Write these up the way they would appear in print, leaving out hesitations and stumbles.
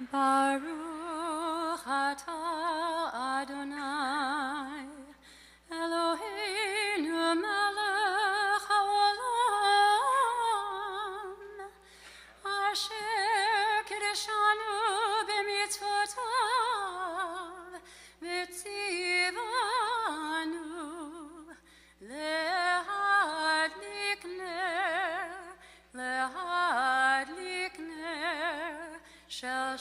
Baruch atah Adonai, Eloheinu melech haolam, asher kiddushanu b'mitzvotav, v'tzivanu lehadlik ner shel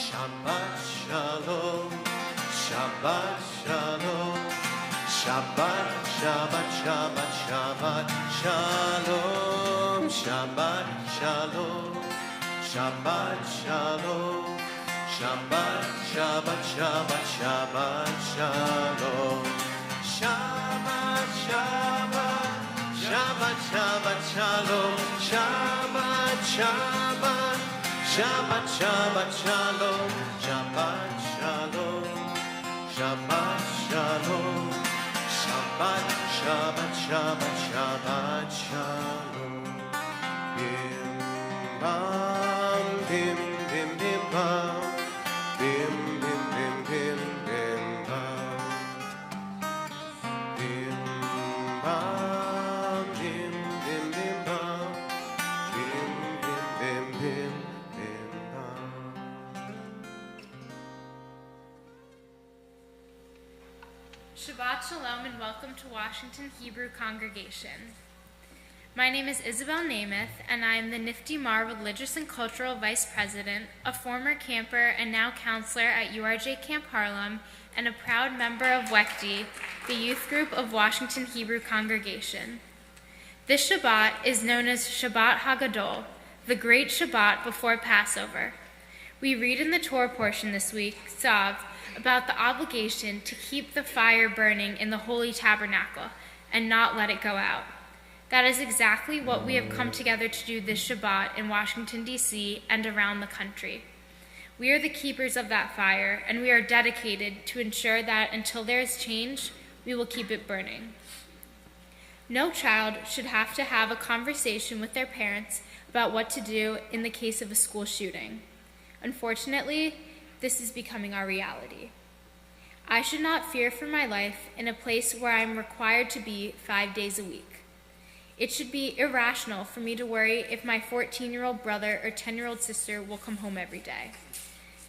Shabbat shalom, Shabbat shalom, Shabbat, Shabbat, Shabbat, Shabbat shalom, Shabbat shalom, Shabbat shalom, Shabbat, Shabbat, Shabbat, Shabbat shalom, Shabbat, Shabbat, Shabbat, Shabbat shalom, Shabbat, Shabbat. Shabbat, Shabbat, Shalom, Shabbat, Shalom, Shabbat, Shalom, Shabbat, Shabbat, Shabbat, Shabbat, Shalom. Bim, bam, bim, bim, bim, bam, bim, bim, bim, bim, bim, bam, bim, bam, bim, bim, bim, bam, bim, bim, bim, bim. Shabbat Shalom and welcome to Washington Hebrew Congregation. My name is Isabel Namath and I am the Nifty Mar Religious and Cultural Vice President, a former camper and now counselor at URJ Camp Harlem, and a proud member of WECD, the youth group of Washington Hebrew Congregation. This Shabbat is known as Shabbat HaGadol, the Great Shabbat before Passover. We read in the Torah portion this week, Tzav, about the obligation to keep the fire burning in the Holy Tabernacle and not let it go out. That is exactly what we have come together to do this Shabbat in Washington, D.C. and around the country. We are the keepers of that fire, and we are dedicated to ensure that until there is change, we will keep it burning. No child should have to have a conversation with their parents about what to do in the case of a school shooting. Unfortunately, this is becoming our reality. I should not fear for my life in a place where I am required to be 5 days a week. It should be irrational for me to worry if my 14-year-old brother or 10-year-old sister will come home every day.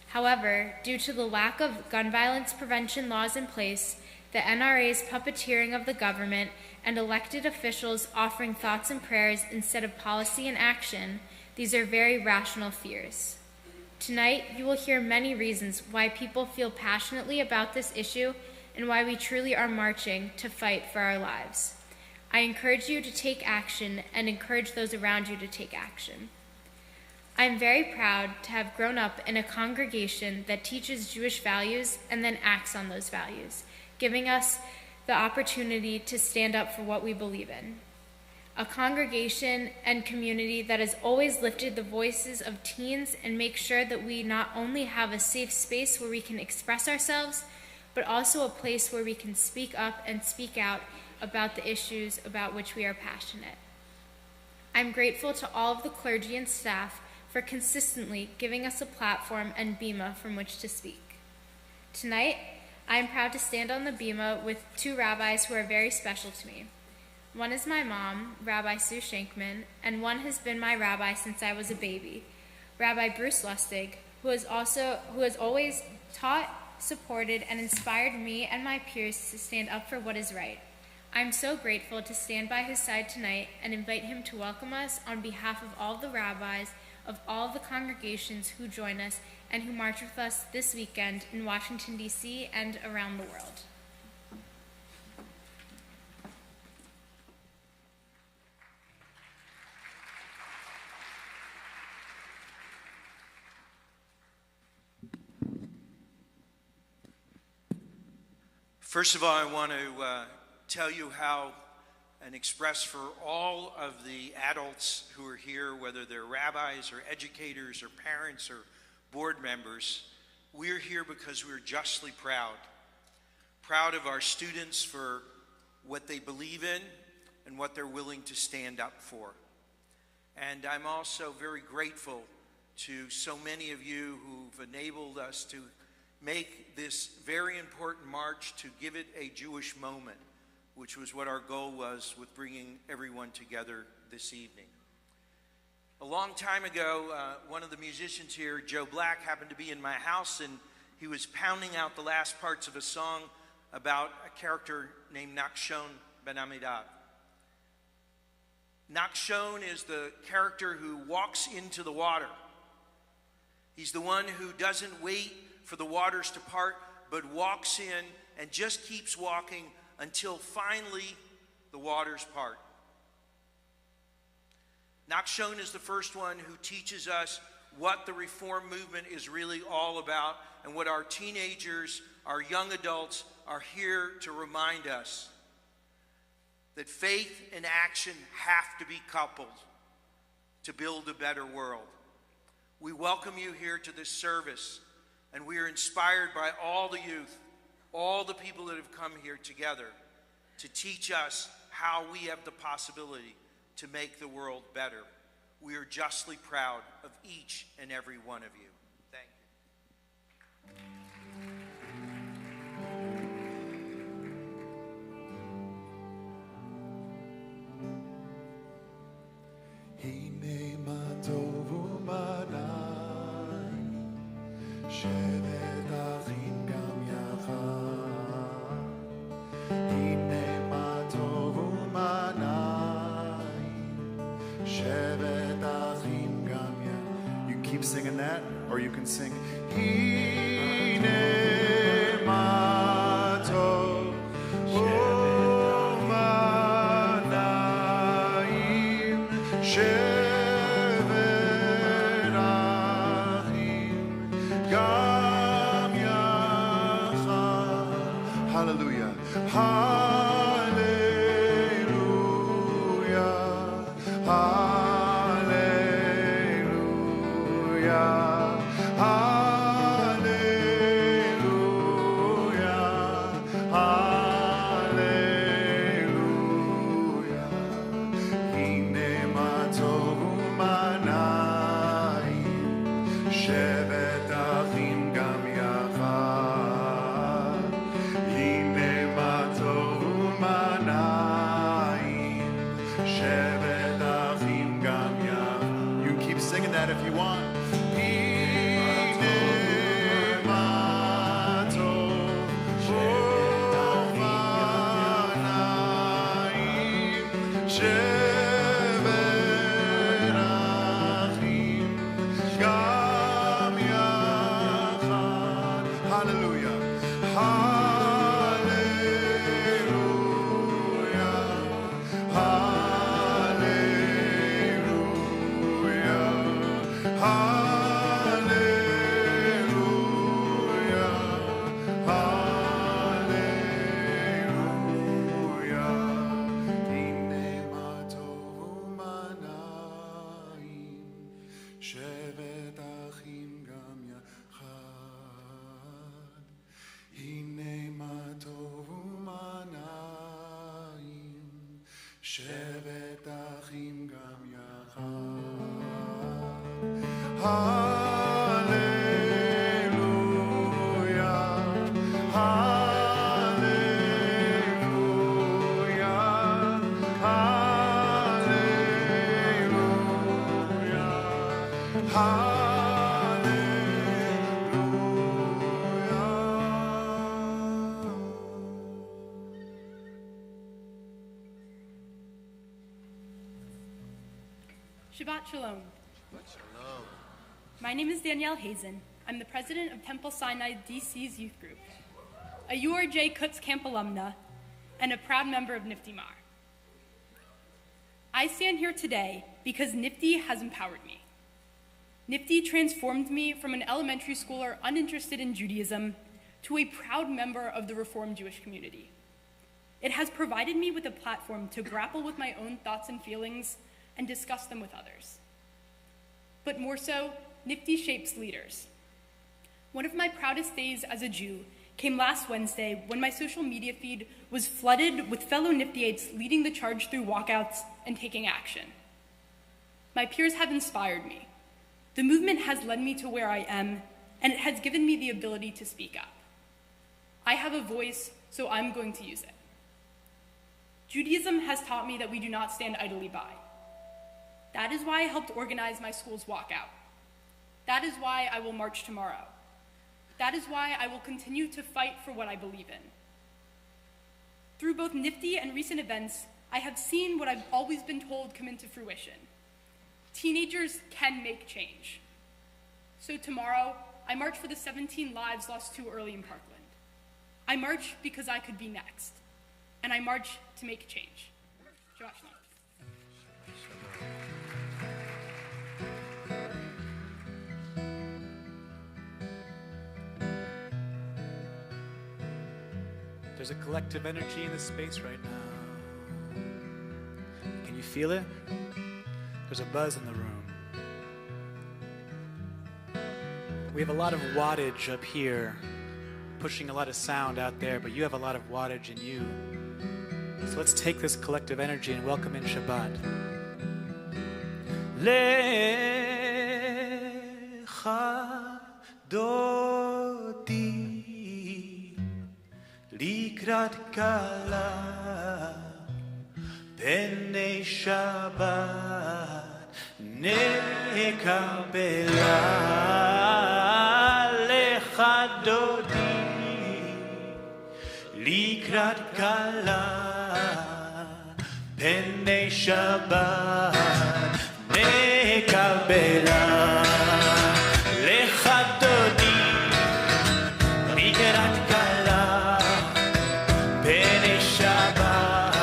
However, due to the lack of gun violence prevention laws in place, the NRA's puppeteering of the government, and elected officials offering thoughts and prayers instead of policy and action, these are very rational fears. Tonight, you will hear many reasons why people feel passionately about this issue and why we truly are marching to fight for our lives. I encourage you to take action and encourage those around you to take action. I am very proud to have grown up in a congregation that teaches Jewish values and then acts on those values, giving us the opportunity to stand up for what we believe in. A congregation and community that has always lifted the voices of teens and make sure that we not only have a safe space where we can express ourselves, but also a place where we can speak up and speak out about the issues about which we are passionate. I'm grateful to all of the clergy and staff for consistently giving us a platform and bimah from which to speak. Tonight, I am proud to stand on the bimah with two rabbis who are very special to me. One is my mom, Rabbi Sue Shankman, and one has been my rabbi since I was a baby, Rabbi Bruce Lustig, who has always taught, supported, and inspired me and my peers to stand up for what is right. I'm so grateful to stand by his side tonight and invite him to welcome us on behalf of all the rabbis of all the congregations who join us and who march with us this weekend in Washington, D.C. and around the world. First of all, I want to tell you how and express for all of the adults who are here, whether they're rabbis or educators or parents or board members, we're here because we're justly proud. Proud of our students for what they believe in and what they're willing to stand up for. And I'm also very grateful to so many of you who've enabled us to make this very important march, to give it a Jewish moment, which was what our goal was with bringing everyone together this evening. A long time ago, one of the musicians here, Joe Black, happened to be in my house, and he was pounding out the last parts of a song about a character named Nachshon ben Amminadab. Nachshon is the character who walks into the water. He's the one who doesn't wait for the waters to part, but walks in and just keeps walking until finally the waters part. Nachshon is the first one who teaches us what the Reform movement is really all about, and what our teenagers, our young adults are here to remind us. That faith and action have to be coupled to build a better world. We welcome you here to this service, and we are inspired by all the youth, all the people that have come here together to teach us how we have the possibility to make the world better. We are justly proud of each and every one of you. Thank You keep singing that, or you can sing Hine ma tov u'manayim shevet achim gam yachad. Hallelujah. Shabbat Shalom. Shalom. My name is Danielle Hazen. I'm the president of Temple Sinai DC's youth group, a URJ Kutz Camp alumna, and a proud member of Nifty Mar. I stand here today because Nifty has empowered me. Nifty transformed me from an elementary schooler uninterested in Judaism to a proud member of the Reformed Jewish community. It has provided me with a platform to grapple with my own thoughts and feelings and discuss them with others. But more so, Nifty shapes leaders. One of my proudest days as a Jew came last Wednesday when my social media feed was flooded with fellow Niftyites leading the charge through walkouts and taking action. My peers have inspired me. The movement has led me to where I am, and it has given me the ability to speak up. I have a voice, so I'm going to use it. Judaism has taught me that we do not stand idly by. That is why I helped organize my school's walkout. That is why I will march tomorrow. That is why I will continue to fight for what I believe in. Through both Nifty and recent events, I have seen what I've always been told come into fruition. Teenagers can make change. So tomorrow, I march for the 17 lives lost too early in Parkland. I march because I could be next. And I march to make change. Shabbat shalom. There's a collective energy in this space right now. Can you feel it? There's a buzz in the room. We have a lot of wattage up here, pushing a lot of sound out there, but you have a lot of wattage in you. So let's take this collective energy and welcome in Shabbat. Lecha dodi likrat kala b'nei Shabbat nekabela lecha dodi likrat kala b'nei Shabbat nekabela lecha dodi likrat kala b'nei Shabbat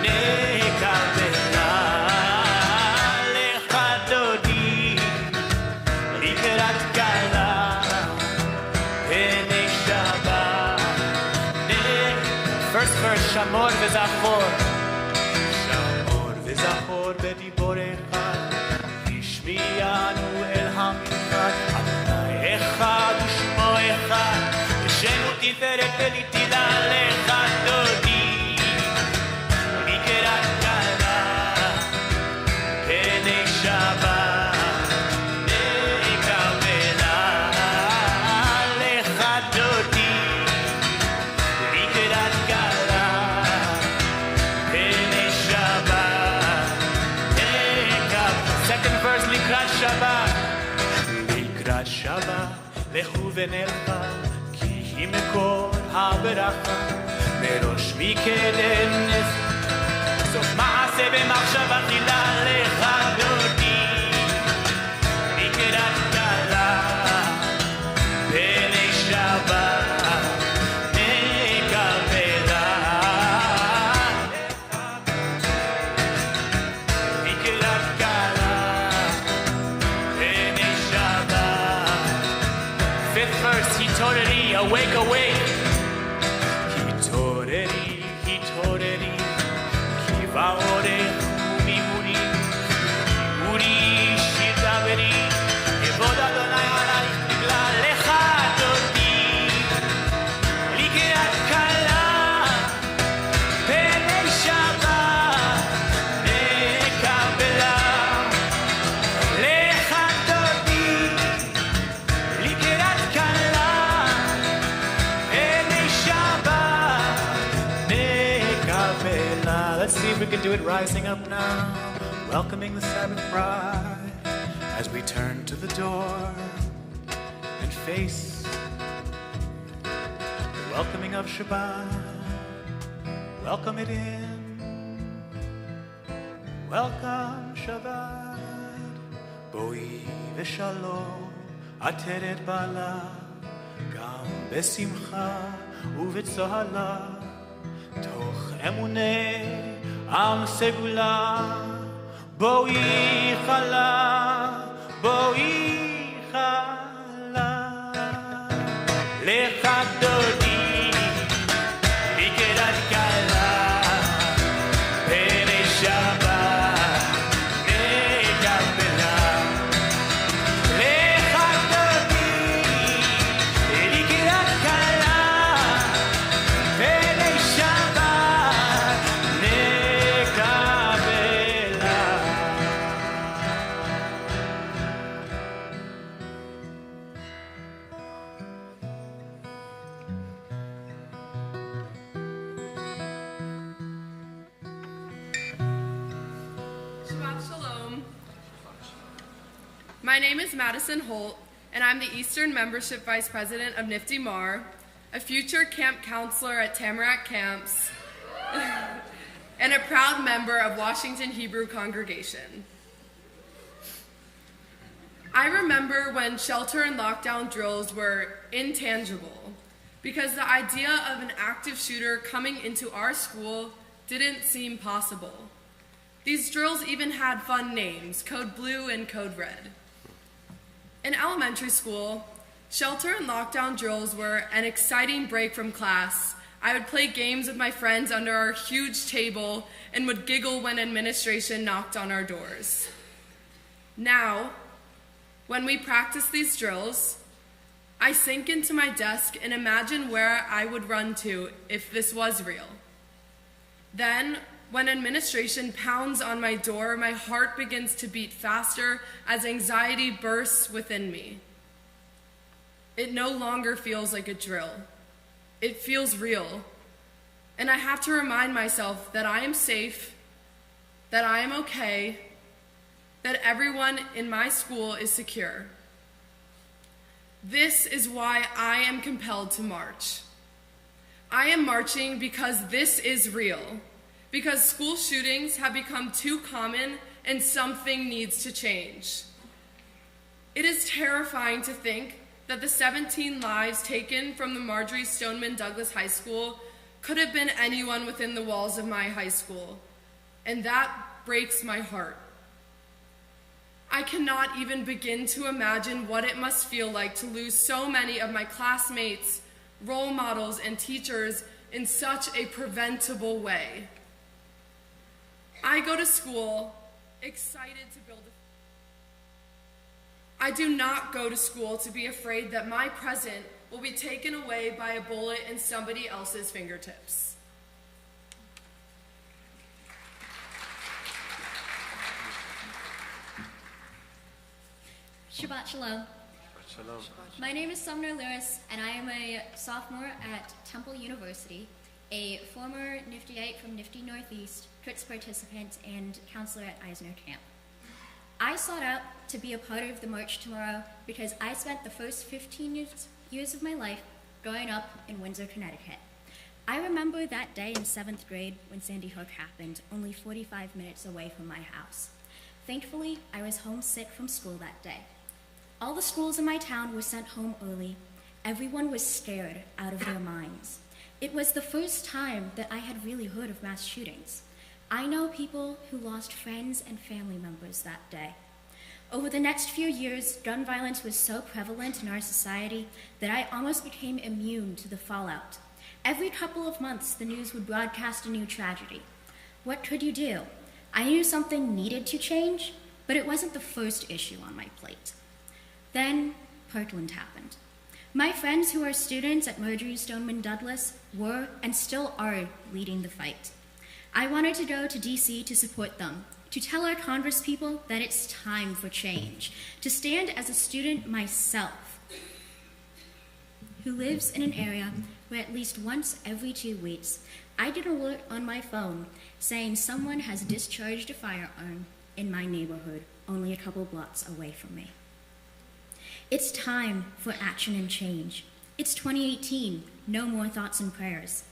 nekabela lecha dodi likrat kala b'nei Shabbat. First verse, Shamor v'Zachor. Shamor v'Zachor b'diborecha, Ishmianu el hamichad, Adonai echad u'shmo echad, V'shenu tiferet v'nitila lecha dodi, likrat kala b'nei Shabbat nekabela lecha dodi, likrat kala b'nei Shabbat nekabela. Second verse, likrat Shabbat. Likrat Shabbat, lechu v'nelcha, ki hi mekor ha'beracha, merosh mikedenes, sof ma'aseh b'machshava tchila lecha dodi, likrat kala b'nei Shabbat nekabela likrat kala b'nei Shabbat. Fifth verse, hitoreri, awake, awake. Hitoreri, hitoreri, ki va'orech u'mihuri, uri shidaveri, kevod Adonai alaych bigla lecha dodi, likrat kala b'nei Shabbat nekabela lecha dodi, likrat kala b'nei Shabbat nekabela. Let's see if we can do it rising up now, welcoming the Sabbath bride as we turn to the door and face the welcoming of Shabbat. Welcome it in. Welcome Shabbat. Boi v'shalom עטרת בעלה, גם בשמחה ובצהלה, תוך אמוני עם סגולה, בואי חלה, בואי חלה, לך דודי, לקראת כלה, פני שבת נקבלה. לך דודי, לקראת כלה, פני שבת נקבלה. Shabbat Shalom. My name is Madison Holt, and I'm the Eastern Membership Vice President of Nifty Mar, a future camp counselor at Tamarack Camps, and a proud member of Washington Hebrew Congregation. I remember when shelter and lockdown drills were intangible because the idea of an active shooter coming into our school didn't seem possible. These drills even had fun names, Code Blue and Code Red. In elementary school, shelter and lockdown drills were an exciting break from class. I would play games with my friends under our huge table and would giggle when administration knocked on our doors. Now, when we practice these drills, I sink into my desk and imagine where I would run to if this was real. Then, when administration pounds on my door, my heart begins to beat faster as anxiety bursts within me. It no longer feels like a drill. It feels real. And I have to remind myself that I am safe, that I am okay, that everyone in my school is secure. This is why I am compelled to march. I am marching because this is real, because school shootings have become too common and something needs to change. It is terrifying to think that the 17 lives taken from the Marjorie Stoneman Douglas High School could have been anyone within the walls of my high school, and that breaks my heart. I cannot even begin to imagine what it must feel like to lose so many of my classmates, role models, and teachers in such a preventable way. I go to school excited to build I do not go to school to be afraid that my present will be taken away by a bullet in somebody else's fingertips. Shabbat Shalom. Shalom. My name is Sumner Lewis, and I am a sophomore at Temple University, a former Niftyite from Nifty Northeast, TRITS participant, and counselor at Eisner Camp. I sought out to be a part of the march tomorrow because I spent the first 15 years of my life growing up in Windsor, Connecticut. I remember that day in 7th grade when Sandy Hook happened, only 45 minutes away from my house. Thankfully, I was homesick from school that day. All the schools in my town were sent home early. Everyone was scared out of their minds. It was the first time that I had really heard of mass shootings. I know people who lost friends and family members that day. Over the next few years, gun violence was so prevalent in our society that I almost became immune to the fallout. Every couple of months, the news would broadcast a new tragedy. What could you do? I knew something needed to change, but it wasn't the first issue on my plate. Then, Parkland happened. My friends who are students at Marjorie Stoneman Douglas were and still are leading the fight. I wanted to go to DC to support them, to tell our congresspeople that it's time for change, to stand as a student myself who lives in an area where at least once every 2 weeks, I get an alert on my phone saying someone has discharged a firearm in my neighborhood, only a couple blocks away from me. It's time for action and change. It's 2018, no more thoughts and prayers.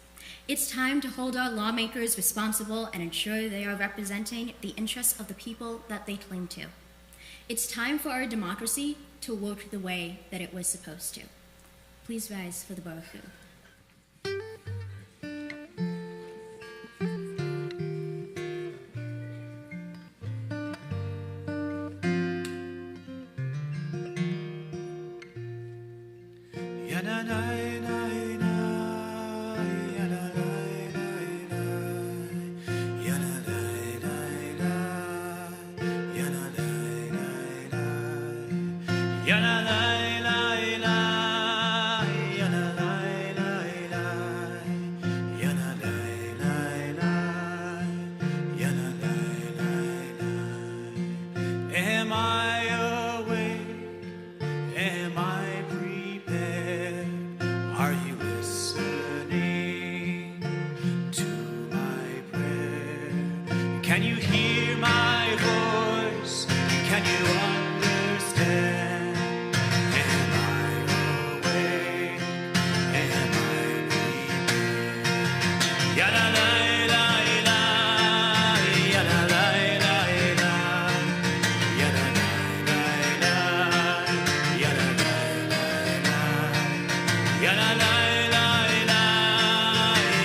It's time to hold our lawmakers responsible and ensure they are representing the interests of the people that they claim to. It's time for our democracy to work the way that it was supposed to. Please rise for the Baruch. Am I awake? Am I prepared? Are you listening to my prayer? Can you hear my voice? Can you understand? Am I awake? Am I prepared? Yada la la la, yada la la la, yada la la la, yada la la la, yada la la la,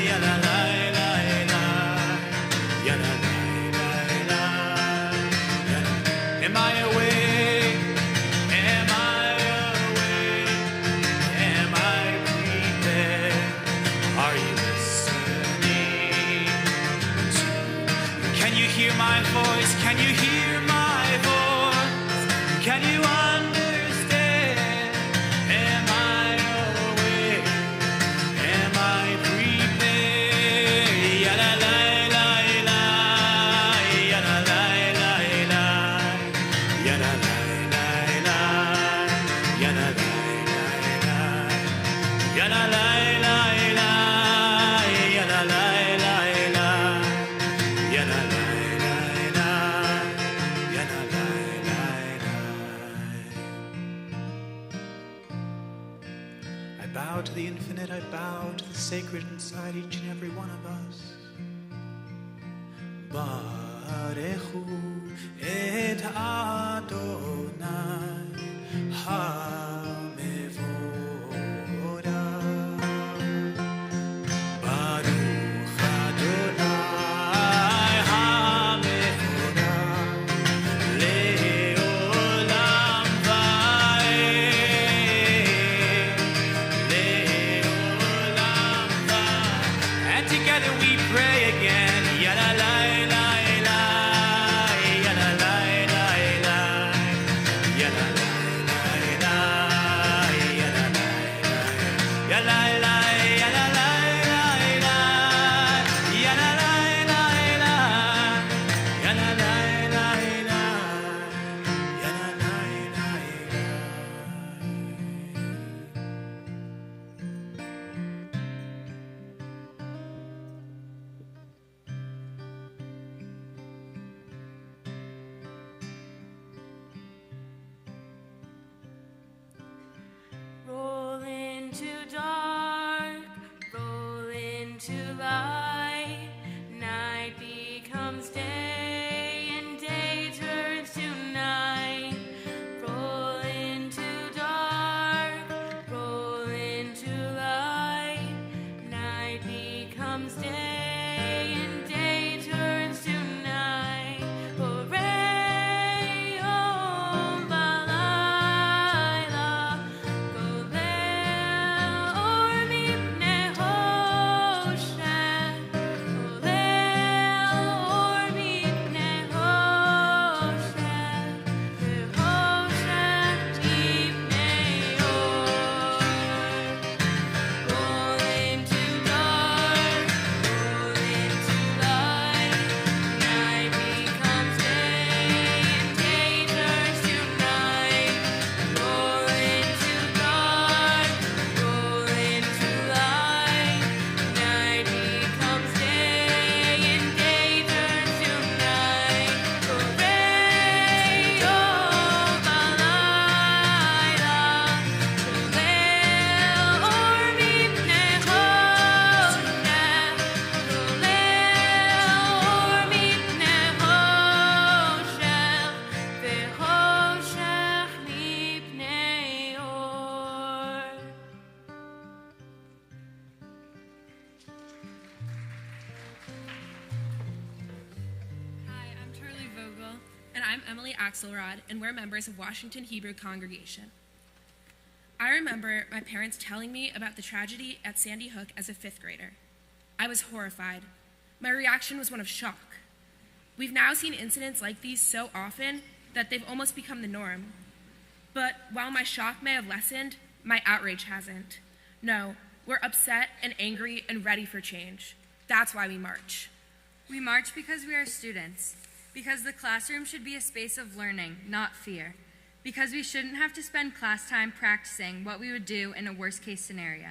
yada la la la, yada la la la. Am I awake? Am I awake? Am I prepared? Are you listening to? Can you hear my voice? Can you hear my voice? Can you understand? Am I awake? Am I prepared? Yada la la la, yada la la la, yada la la la, yada la la la, yada la la la, yada la la la, yada la la la, yada la la la. I bow to the infinite, I bow to the sacred inside each and every one of us. Barechu et Adonai HaMevorach. Baruch Adonai HaMevorach Le'olam va'ed, Le'olam va'ed. And together we pray again. Yada la la la, I'm Emily Axelrod, and we're members of Washington Hebrew Congregation. I remember my parents telling me about the tragedy at Sandy Hook as a 5th grader. I was horrified. My reaction was one of shock. We've now seen incidents like these so often that they've almost become the norm. But while my shock may have lessened, my outrage hasn't. No, we're upset and angry and ready for change. That's why we march. We march because we are students, because the classroom should be a space of learning, not fear, because we shouldn't have to spend class time practicing what we would do in a worst-case scenario,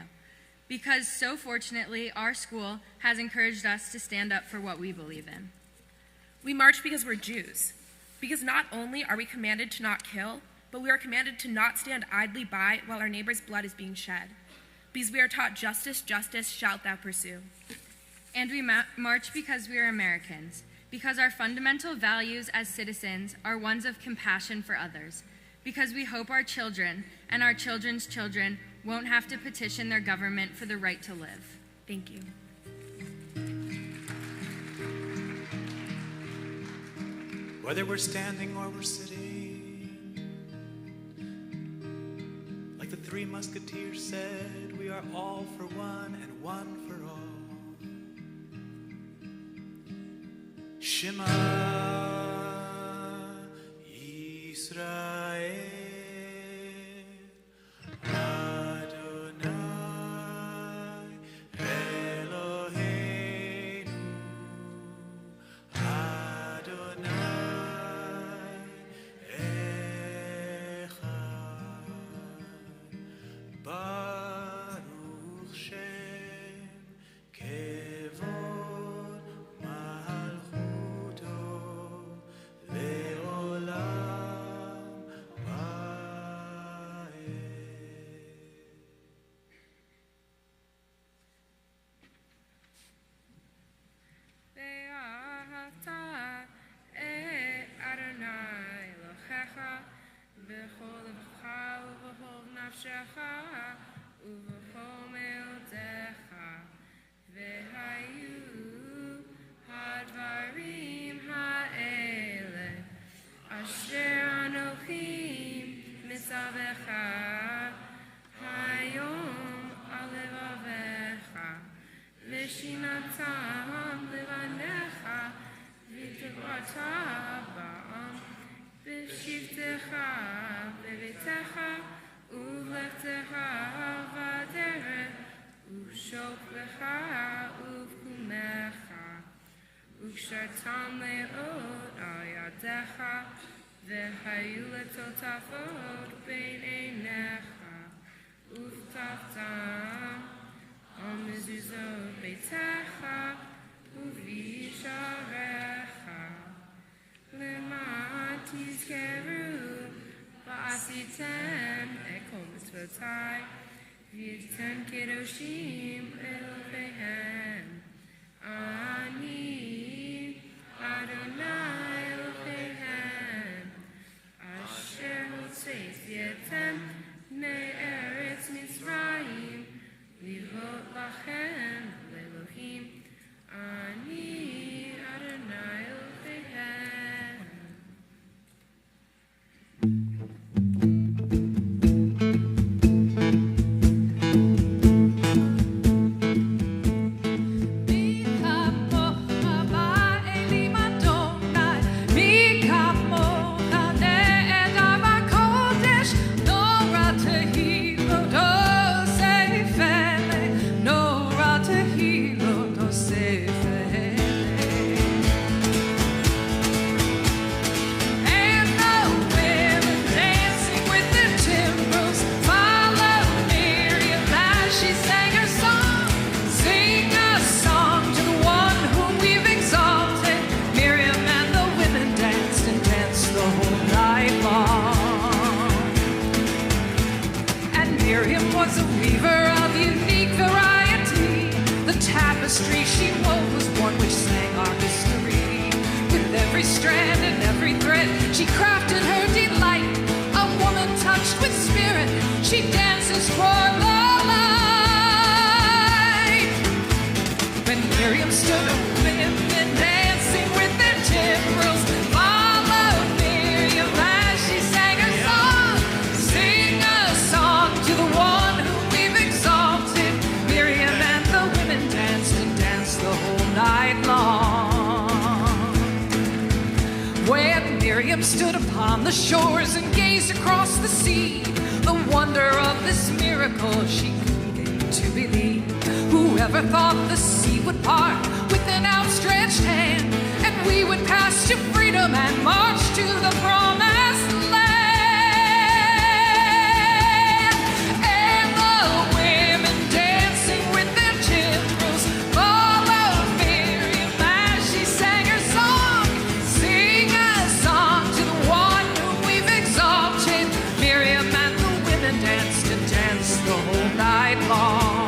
because so fortunately our school has encouraged us to stand up for what we believe in. We march because we're Jews, because not only are we commanded to not kill, but we are commanded to not stand idly by while our neighbor's blood is being shed, because we are taught justice, justice, shalt thou pursue. And we march because we are Americans, because our fundamental values as citizens are ones of compassion for others, because we hope our children and our children's children won't have to petition their government for the right to live. Thank you. Whether we're standing or we're sitting, like the 3 musketeers said, we are all for one and one for all. Shema Yisrael Adonai Eloheinu Adonai Echad Baruch Shem Kevod Malchuto Leolam Vaed. ואהבת את אדוני אלוהיך בכל לבך ובכל נפשך ובכל מאודך, והיו הדברים האלה אשר אנוכי מצווך היום על לבביך, ושיננתם לבניך ותבואתה בעם בשבתך בביתך ובלכתך בדרך ובשוכבך ובקומך, וקשרתם לאות על ידיך, והיו לטוטפות בין עיניך, וכתבתם על מזוזות ביתך ובשעריך, למען תזכרו ועשיתם את כל מצוותיי, והייתם קדושים אלוהיהם. אני אדוני אלוהיהם, אשר הוצאתם מארץ מצרים, להיות לכם לאלוהים. אני אדוני אלוהיהם. מי כמוך When Miriam stood upon the shores and gazed across the sea, the wonder of this miracle she couldn't get to believe. Whoever thought the sea would part with an outstretched hand, and we would pass to freedom and march to the promised land. And the women dancing with their timbrels followed Miriam as she sang her song. Sing a song to the one whom we've exalted. Miriam and the women danced and danced the whole night long.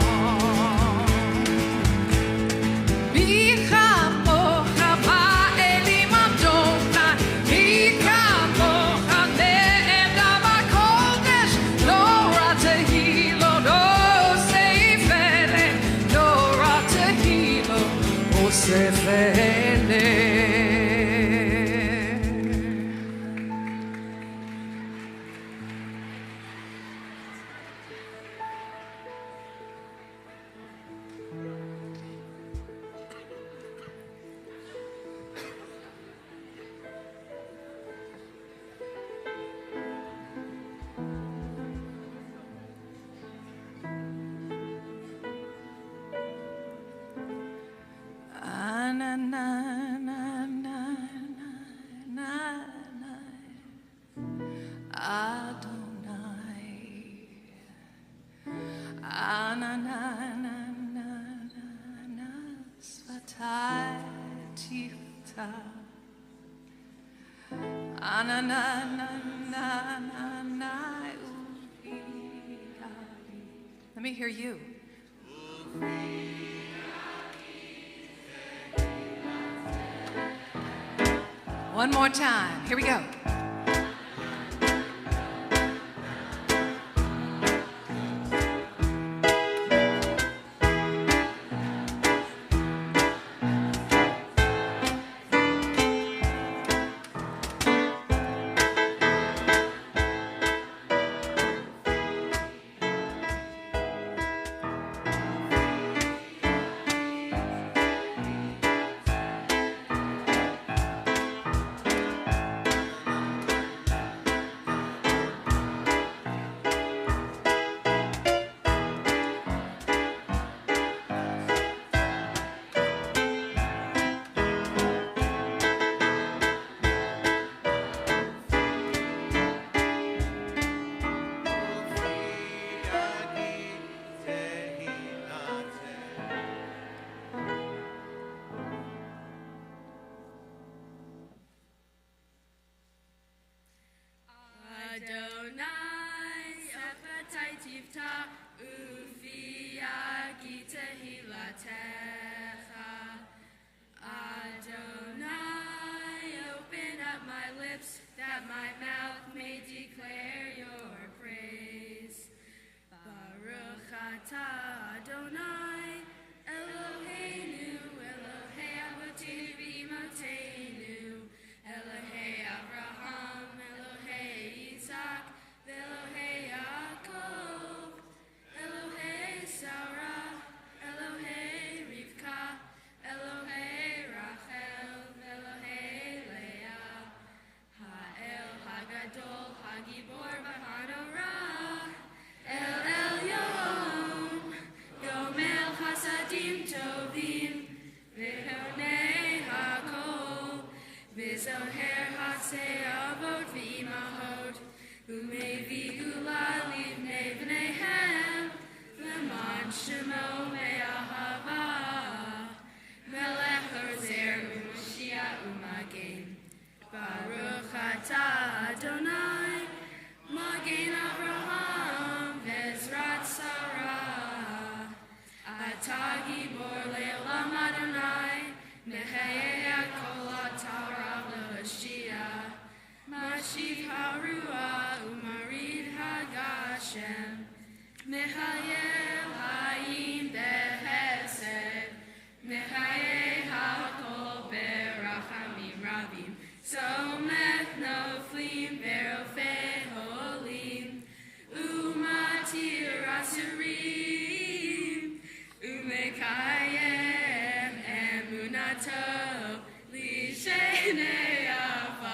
Let me hear you. One more time. Here we go. That my mouth may declare your praise. Baruch atah Adonai, Eloheinu, Elohei Avotenu v'Imotenu, Elohei Avraham, Elohei Yitzhak, Elohei Yaakov, Elohei Sarah, Elohei Rivka, Elohei Rachel, Elohei Leah, Ha'el Hagadol, Hagibor V'Hanorah, El Elyon, Gomel Chasadim Tovim, V'Honei Hakol, V'Zoher Hatzei Avot V'Imahot, U'Mevi Gula Livnei V'neihem, V'man Shemo Me'ahava, Melech Ozer U'Mashiach U'Magen, Baruch atah Adonai, Magen Avraham, Vezrat Sarah, Atah Gibor Le'olam Adonai, Mehayeh HaKol Atah Rav L'Hoshia, Mashiv HaRuah U'Marid HaGashem, Mehayeh Hayim Behesed, Mehayeh HaKol Berachamim Rabim, Someth Noflim Verofei Holim, Umatir Asurim, Umekayem Emunato Lishenei Ava.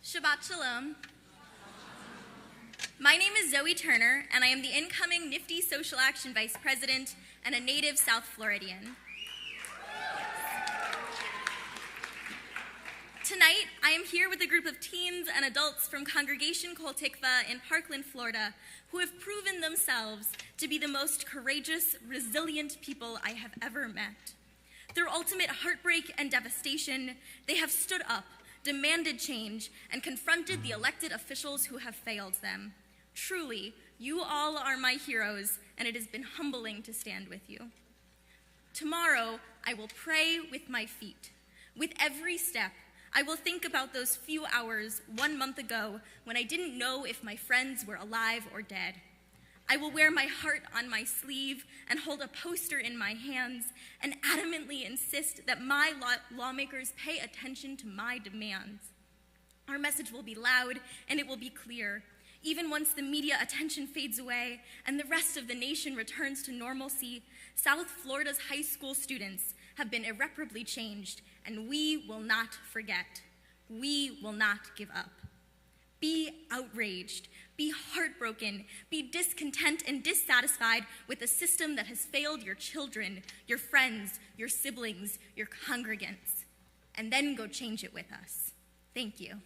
Shabbat Shalom. My name is Zoe Turner, and I am the incoming NIFTY Social Action Vice President and a native South Floridian. Tonight, I am here with a group of teens and adults from Congregation Kol Tikva in Parkland, Florida, who have proven themselves to be the most courageous, resilient people I have ever met. Through ultimate heartbreak and devastation, they have stood up, demanded change, and confronted the elected officials who have failed them. Truly, you all are my heroes, and it has been humbling to stand with you. Tomorrow, I will pray with my feet. With every step, I will think about those few hours 1 month ago when I didn't know if my friends were alive or dead. I will wear my heart on my sleeve and hold a poster in my hands and adamantly insist that my lawmakers pay attention to my demands. Our message will be loud and it will be clear. Even once the media attention fades away and the rest of the nation returns to normalcy, South Florida's high school students have been irreparably changed, and we will not forget. We will not give up. Be outraged, be heartbroken, be discontent and dissatisfied with a system that has failed your children, your friends, your siblings, your congregants, and then go change it with us. Thank you.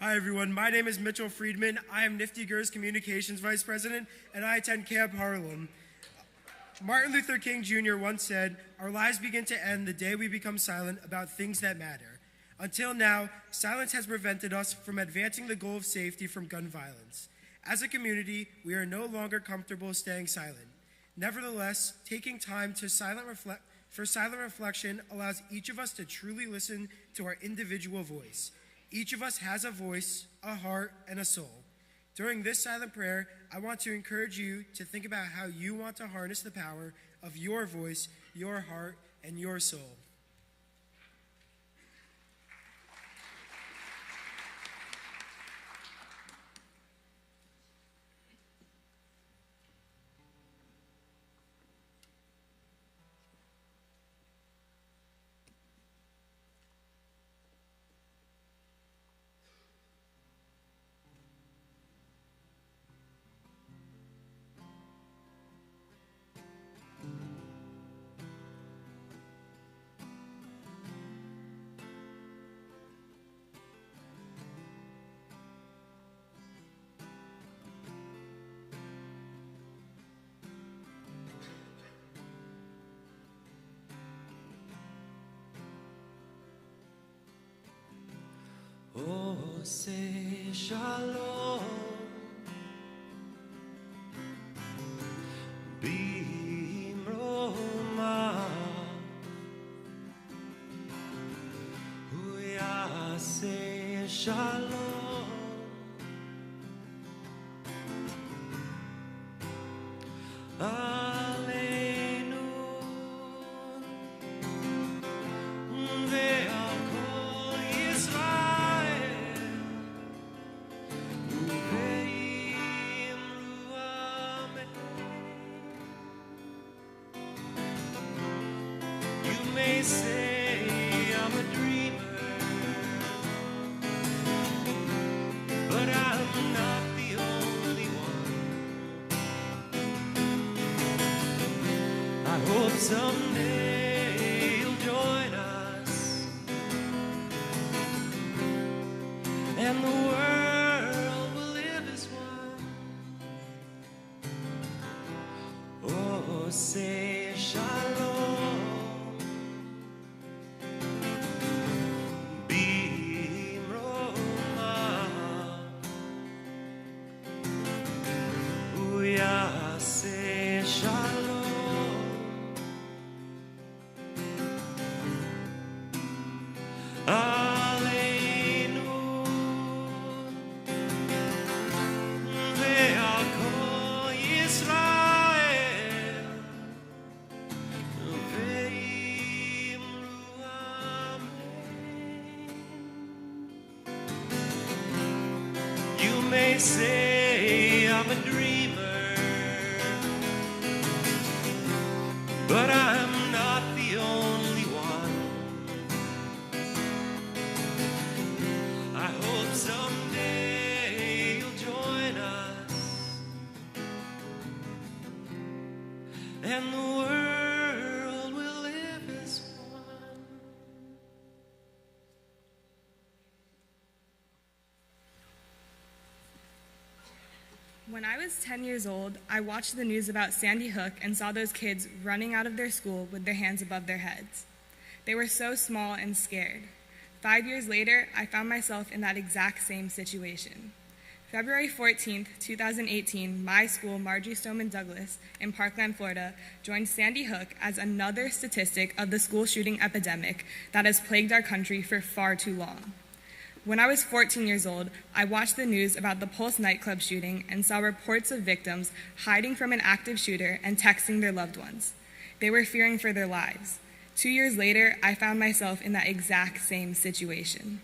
Hi everyone, my name is Mitchell Friedman. I am Nifty Gers Communications Vice President, and I attend Camp Harlem. Martin Luther King Jr. once said, "Our lives begin to end the day we become silent about things that matter." Until now, silence has prevented us from advancing the goal of safety from gun violence. As a community, we are no longer comfortable staying silent. Nevertheless, taking time to For silent reflection allows each of us to truly listen to our individual voice. Each of us has a voice, a heart, and a soul. During this silent prayer, I want to encourage you to think about how you want to harness the power of your voice, your heart, and your soul. Oh, say shalom, bimah, huya say shalom, aleinu, ve'al Israel. You may say I'm a dreamer, but I'm not the only one. I hope someday you'll join us, and the world will live as one. Oh, say shalom, bimah, huya say shalom, aleinu, ve'al kol Yisrael. You may say I'm a dreamer, but I'm not the only one. I hope someday you'll join us, and the world will live as one. When I was 10 years old, I watched the news about Sandy Hook and saw those kids running out of their school with their hands above their heads. They were so small and scared. 5 years later, I found myself in that exact same situation. February 14th, 2018, my school, Marjory Stoneman Douglas, in Parkland, Florida, joined Sandy Hook as another statistic of the school shooting epidemic that has plagued our country for far too long. When I was 14 years old, I watched the news about the Pulse nightclub shooting and saw reports of victims hiding from an active shooter and texting their loved ones. They were fearing for their lives. 2 years later, I found myself in that exact same situation.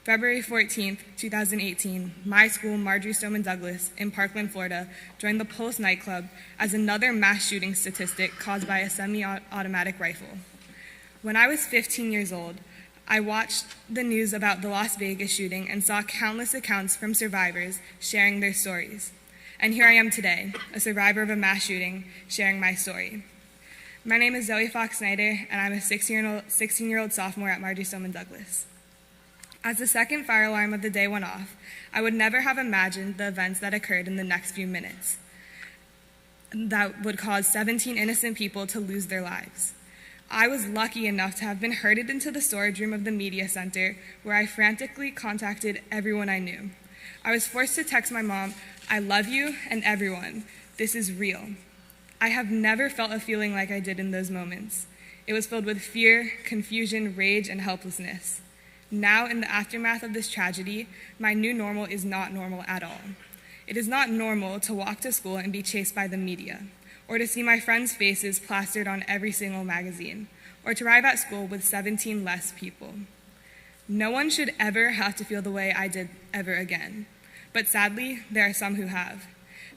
February 14th, 2018, my school, Marjory Stoneman Douglas, in Parkland, Florida, joined the Pulse nightclub as another mass shooting statistic caused by a semi-automatic rifle. When I was 15 years old, I watched the news about the Las Vegas shooting and saw countless accounts from survivors sharing their stories. And here I am today, a survivor of a mass shooting, sharing my story. My name is Zoe Fox Snyder, and I'm a 16-year-old sophomore at Marjory Stoneman Douglas. As the second fire alarm of the day went off, I would never have imagined the events that occurred in the next few minutes that would cause 17 innocent people to lose their lives. I was lucky enough to have been herded into the storage room of the media center, where I frantically contacted everyone I knew. I was forced to text my mom, "I love you and everyone. This is real." I have never felt a feeling like I did in those moments. It was filled with fear, confusion, rage, and helplessness. Now, in the aftermath of this tragedy, my new normal is not normal at all. It is not normal to walk to school and be chased by the media, or to see my friends' faces plastered on every single magazine, or to arrive at school with 17 less people. No one should ever have to feel the way I did ever again, but sadly, there are some who have.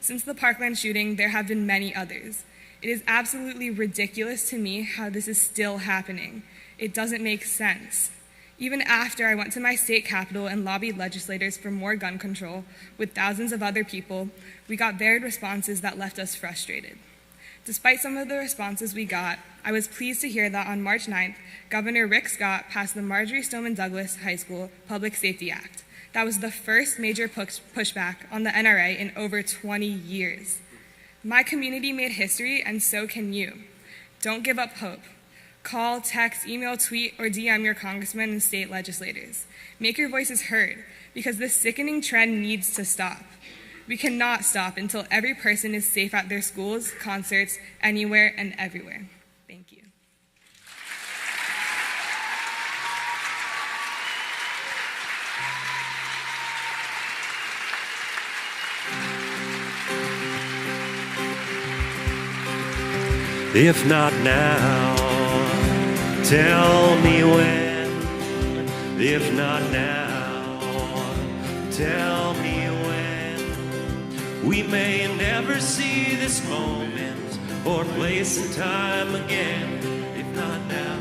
Since the Parkland shooting, there have been many others. It is absolutely ridiculous to me how this is still happening. It doesn't make sense. Even after I went to my state capitol and lobbied legislators for more gun control with thousands of other people, we got varied responses that left us frustrated. Despite some of the responses we got, I was pleased to hear that on March 9th, Governor Rick Scott passed the Marjorie Stoneman Douglas High School Public Safety Act. That was the first major pushback on the NRA in over 20 years. My community made history, and so can you. Don't give up hope. Call, text, email, tweet, or DM your congressmen and state legislators. Make your voices heard, because this sickening trend needs to stop. We cannot stop until every person is safe at their schools, concerts, anywhere and everywhere. Thank you. If not now, tell me when. If not now, tell me when. We may never see this moment or place and time again. If not now,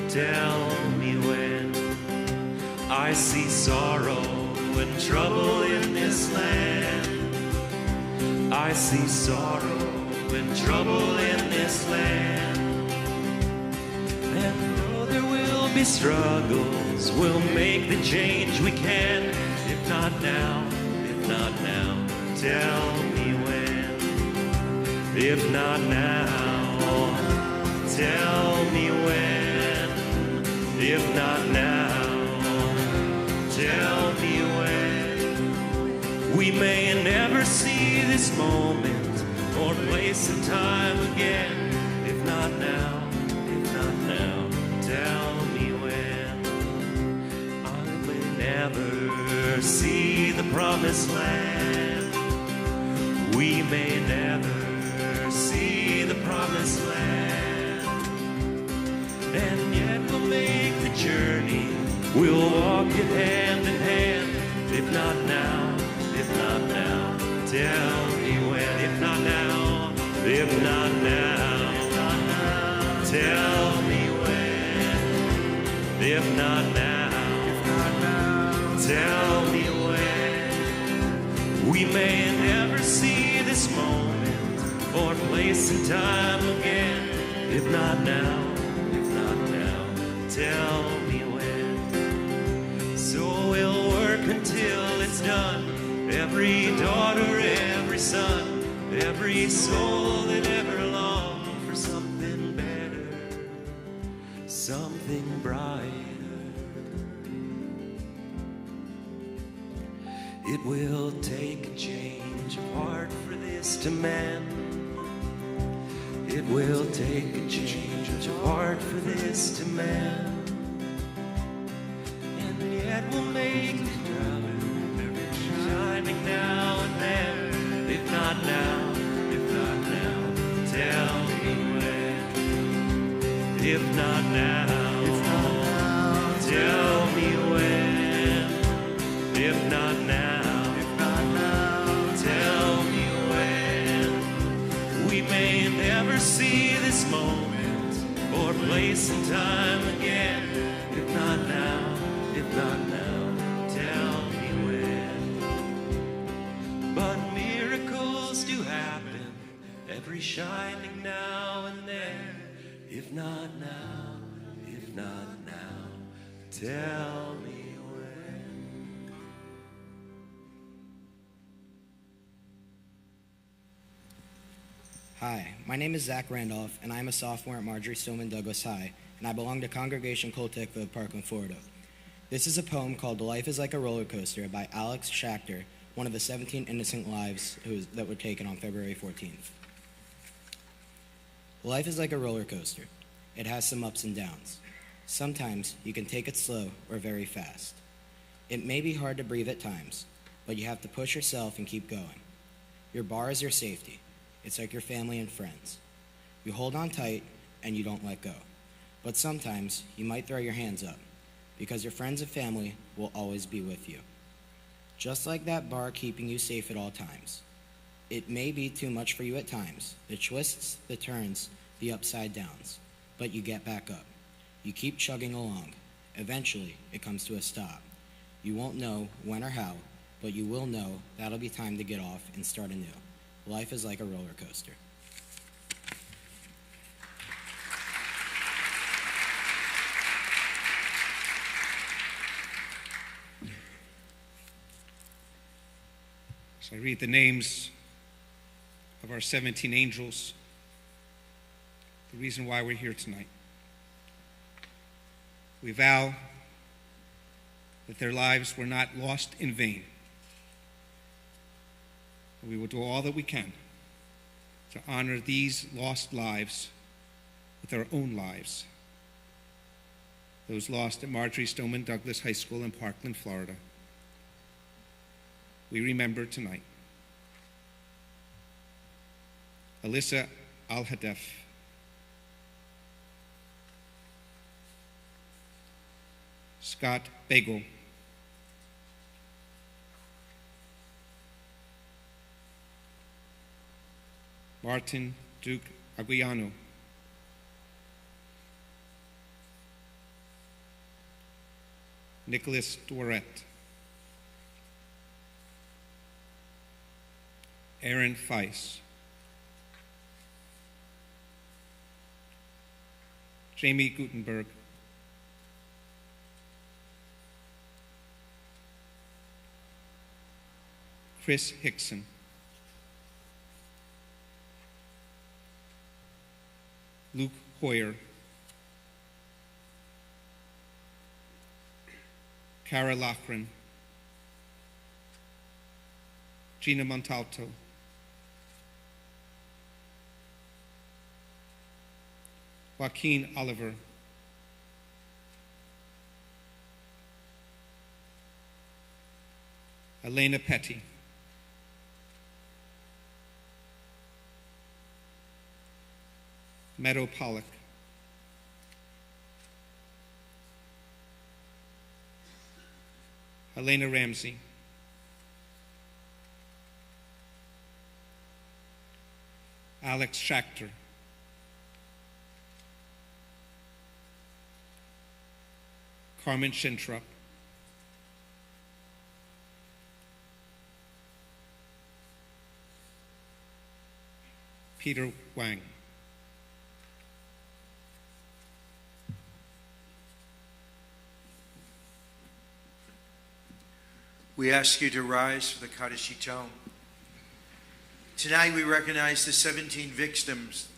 tell me when. I see sorrow and trouble in this land. I see sorrow and trouble in this land. And though there will be struggles, we'll make the change we can. If not now, tell me when. If not now, tell me when. If not now, tell me when. We may never see this moment or place and time again. If not now, tell me when. I may never see the promised land. We may never see the promised land. And yet we'll make the journey. We'll walk it hand in hand. If not now, tell me when. If not now, tell me when. If not now, tell me when. We may never see this moment or place and time again. If not now, tell me when. So we'll work until it's done. Every daughter, every son, every soul that ever longed for something better, something brighter. It will take a change of heart for this to mend. It will take a change of heart for this to mend. And yet we'll make the shining now and then. If not now, tell me when. If not now, tell me when. If not now, tell me when. We may never see this moment or place and time again. If not now, tell me when. But miracles do happen every shining now and then. If not now, tell me when. Hi, my name is Zach Randolph, and I'm a sophomore at Marjorie Stoneman Douglas High, and I belong to Congregation Kol Tikva of Parkland, Florida. This is a poem called Life is Like a Roller Coaster by Alex Schachter, one of the 17 innocent lives that were taken on February 14th. Life is like a roller coaster. It has some ups and downs. Sometimes you can take it slow or very fast. It may be hard to breathe at times, but you have to push yourself and keep going. Your bar is your safety. It's like your family and friends. You hold on tight and you don't let go. But sometimes you might throw your hands up because your friends and family will always be with you. Just like that bar keeping you safe at all times. It may be too much for you at times, the twists, the turns, the upside downs, but you get back up. You keep chugging along. Eventually, it comes to a stop. You won't know when or how, but you will know that'll be time to get off and start anew. Life is like a roller coaster. So I read the names of our 17 angels, the reason why we're here tonight. We vow that their lives were not lost in vain. We will do all that we can to honor these lost lives with our own lives. Those lost at Marjorie Stoneman Douglas High School in Parkland, Florida. We remember tonight Alyssa Al-Hadef, Scott Bagel, Martin Duke Aguiano, Nicholas Doret, Aaron Feiss, Jamie Gutenberg, Chris Hickson, Luke Hoyer, Cara Loughran, Gina Montalto, Joaquin Oliver, Elena Petty, Meadow Pollock, Elena Ramsey, Alex Schachter, Carmen Schentrup, Peter Wang. We ask you to rise for the Kaddish Tome. Tonight we recognize the 17 victims,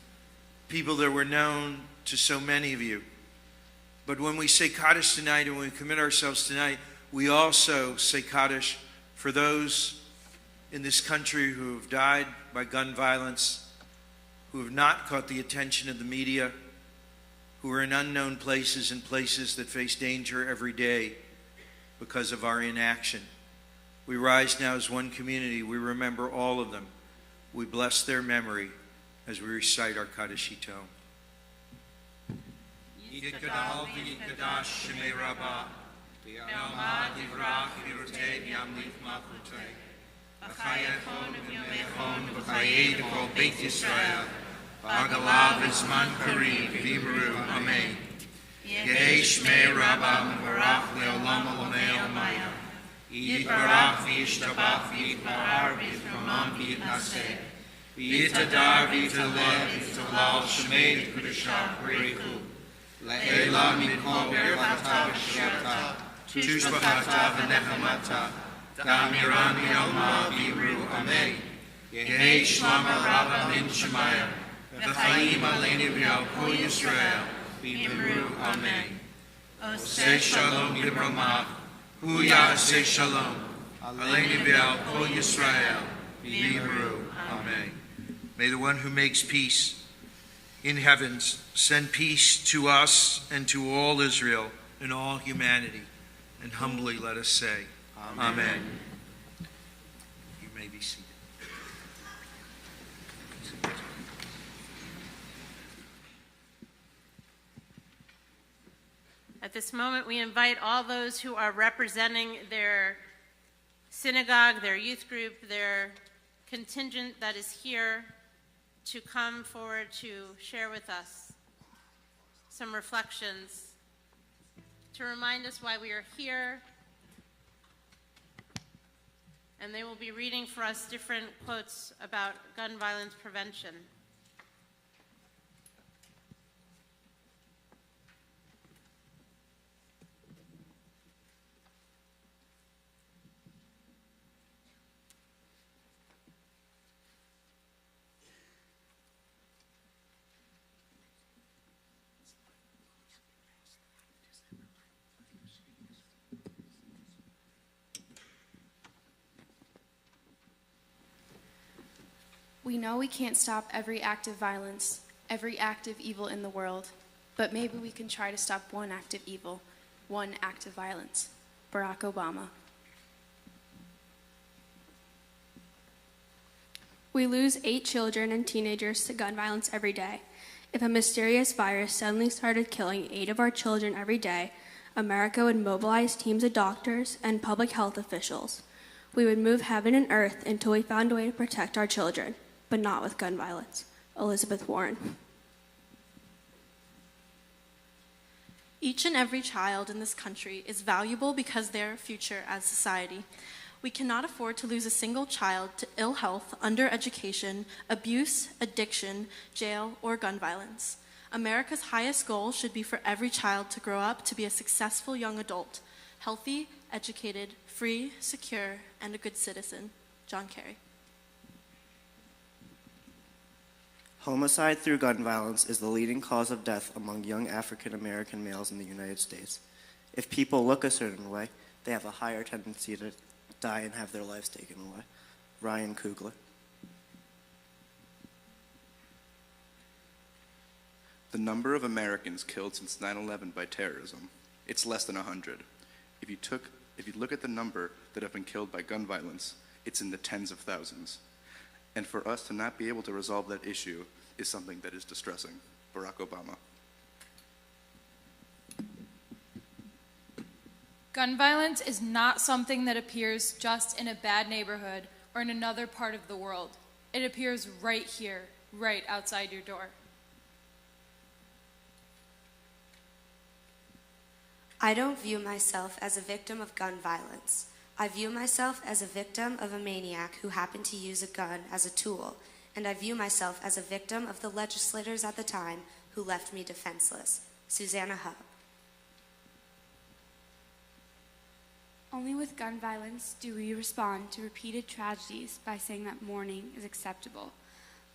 people that were known to so many of you. But when we say Kaddish tonight and when we commit ourselves tonight, we also say Kaddish for those in this country who have died by gun violence, who have not caught the attention of the media, who are in unknown places and places that face danger every day because of our inaction. We rise now as one community. We remember all of them. We bless their memory as we recite our Kaddish Tome. Yitgadal v'yitgadash shemei Rabbah, v'yamad yivrach v'yirutei v'yamlif malchutei, v'chayechon v'yamechon v'chayei d'kol Beit Yisrael, v'agalav v'zman karev v'yimru amen. Yehei shmei Rabbah v'barach le'olam olamei olamaya. Yitbarach v'yishtabach v'yitbahar v'yitramam v'yitnaseh. V'yitadar v'yitaleh v'yitalal shmei d'kudashah b'reichu. Le'ela mikol berachata v'shiata, tushbachata v'nechamata, da'amiran v'yalma v'yimru amen. Yehei shlama Rabbah min Shemaya, v'chaim aleinu v'yal kol Yisrael, v'yimru amen. Oseh shalom b'bramav, hu ya'aseh shalom, aleinu v'yal kol Yisrael, v'yimru amen. May the one who makes peace in heavens, send peace to us and to all Israel and all humanity. And humbly let us say, Amen. You may be seated. At this moment, we invite all those who are representing their synagogue, their youth group, their contingent that is here to come forward to share with us some reflections, to remind us why we are here. And they will be reading for us different quotes about gun violence prevention. We know we can't stop every act of violence, every act of evil in the world, but maybe we can try to stop one act of evil, one act of violence. Barack Obama. We lose 8 children and teenagers to gun violence every day. If a mysterious virus suddenly started killing 8 of our children every day, America would mobilize teams of doctors and public health officials. We would move heaven and earth until we found a way to protect our children, but not with gun violence. Elizabeth Warren. Each and every child in this country is valuable because their future as society. We cannot afford to lose a single child to ill health, undereducation, abuse, addiction, jail, or gun violence. America's highest goal should be for every child to grow up to be a successful young adult, healthy, educated, free, secure, and a good citizen. John Kerry. Homicide through gun violence is the leading cause of death among young African American males in the United States. If people look a certain way, they have a higher tendency to die and have their lives taken away. Ryan Coogler. The number of Americans killed since 9/11 by terrorism, it's less than 100. If you look at the number that have been killed by gun violence, it's in the tens of thousands. And for us to not be able to resolve that issue is something that is distressing. Barack Obama. Gun violence is not something that appears just in a bad neighborhood or in another part of the world. It appears right here, right outside your door. I don't view myself as a victim of gun violence. I view myself as a victim of a maniac who happened to use a gun as a tool, and I view myself as a victim of the legislators at the time who left me defenseless. Susanna Hubb. Only with gun violence do we respond to repeated tragedies by saying that mourning is acceptable,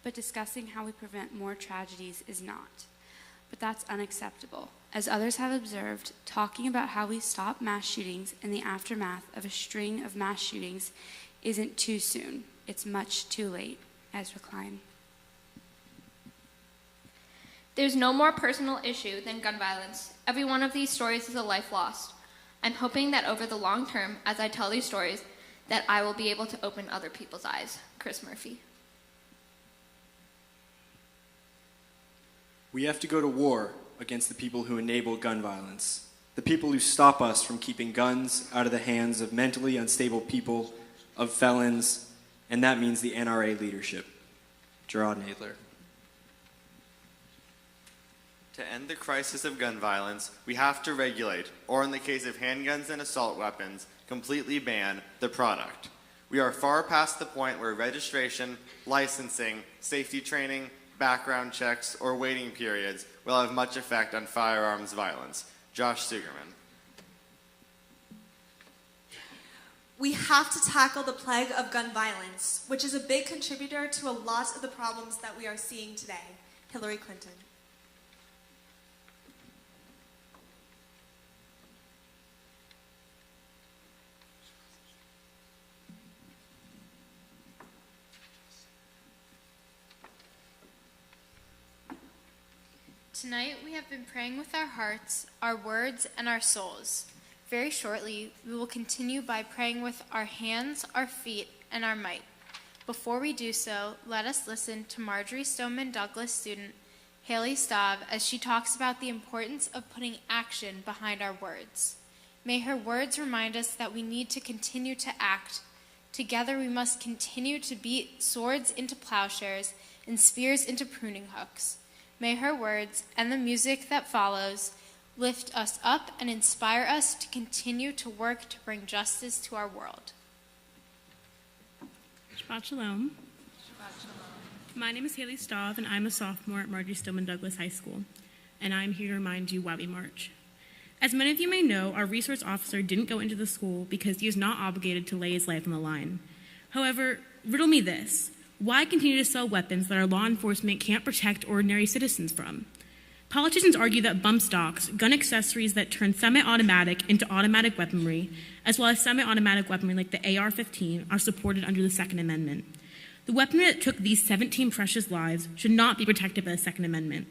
but discussing how we prevent more tragedies is not. But that's unacceptable. As others have observed, talking about how we stop mass shootings in the aftermath of a string of mass shootings isn't too soon. It's much too late. Ezra Klein. There's no more personal issue than gun violence. Every one of these stories is a life lost. I'm hoping that over the long term, as I tell these stories, that I will be able to open other people's eyes. Chris Murphy. We have to go to war against the people who enable gun violence, the people who stop us from keeping guns out of the hands of mentally unstable people, of felons, and that means the NRA leadership. Gerard Nadler. To end the crisis of gun violence, we have to regulate, or in the case of handguns and assault weapons, completely ban the product. We are far past the point where registration, licensing, safety training, background checks, or waiting periods will have much effect on firearms violence. Josh Sugerman. We have to tackle the plague of gun violence, which is a big contributor to a lot of the problems that we are seeing today. Hillary Clinton. Tonight we have been praying with our hearts, our words, and our souls. Very shortly, we will continue by praying with our hands, our feet, and our might. Before we do so, let us listen to Marjorie Stoneman Douglas student Haley Staub as she talks about the importance of putting action behind our words. May her words remind us that we need to continue to act. Together we must continue to beat swords into plowshares and spears into pruning hooks. May her words and the music that follows lift us up and inspire us to continue to work to bring justice to our world. Shabbat Shalom. Shabbat Shalom. My name is Haley Staub, and I'm a sophomore at Marjorie Stoneman Douglas High School, and I'm here to remind you why we march. As many of you may know, our resource officer didn't go into the school because he is not obligated to lay his life on the line. However, riddle me this. Why continue to sell weapons that our law enforcement can't protect ordinary citizens from? Politicians argue that bump stocks, gun accessories that turn semi-automatic into automatic weaponry, as well as semi-automatic weaponry like the AR-15, are supported under the Second Amendment. The weaponry that took these 17 precious lives should not be protected by the Second Amendment.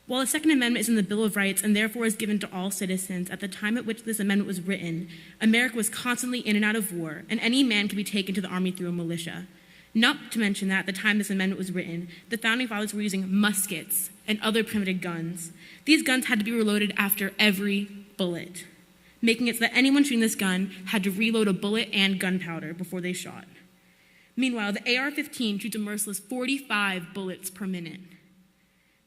While the Second Amendment is in the Bill of Rights and therefore is given to all citizens, at the time at which this amendment was written, America was constantly in and out of war, and any man could be taken to the army through a militia. Not to mention that at the time this amendment was written, the Founding Fathers were using muskets and other primitive guns. These guns had to be reloaded after every bullet, making it so that anyone shooting this gun had to reload a bullet and gunpowder before they shot. Meanwhile, the AR-15 shoots a merciless 45 bullets per minute.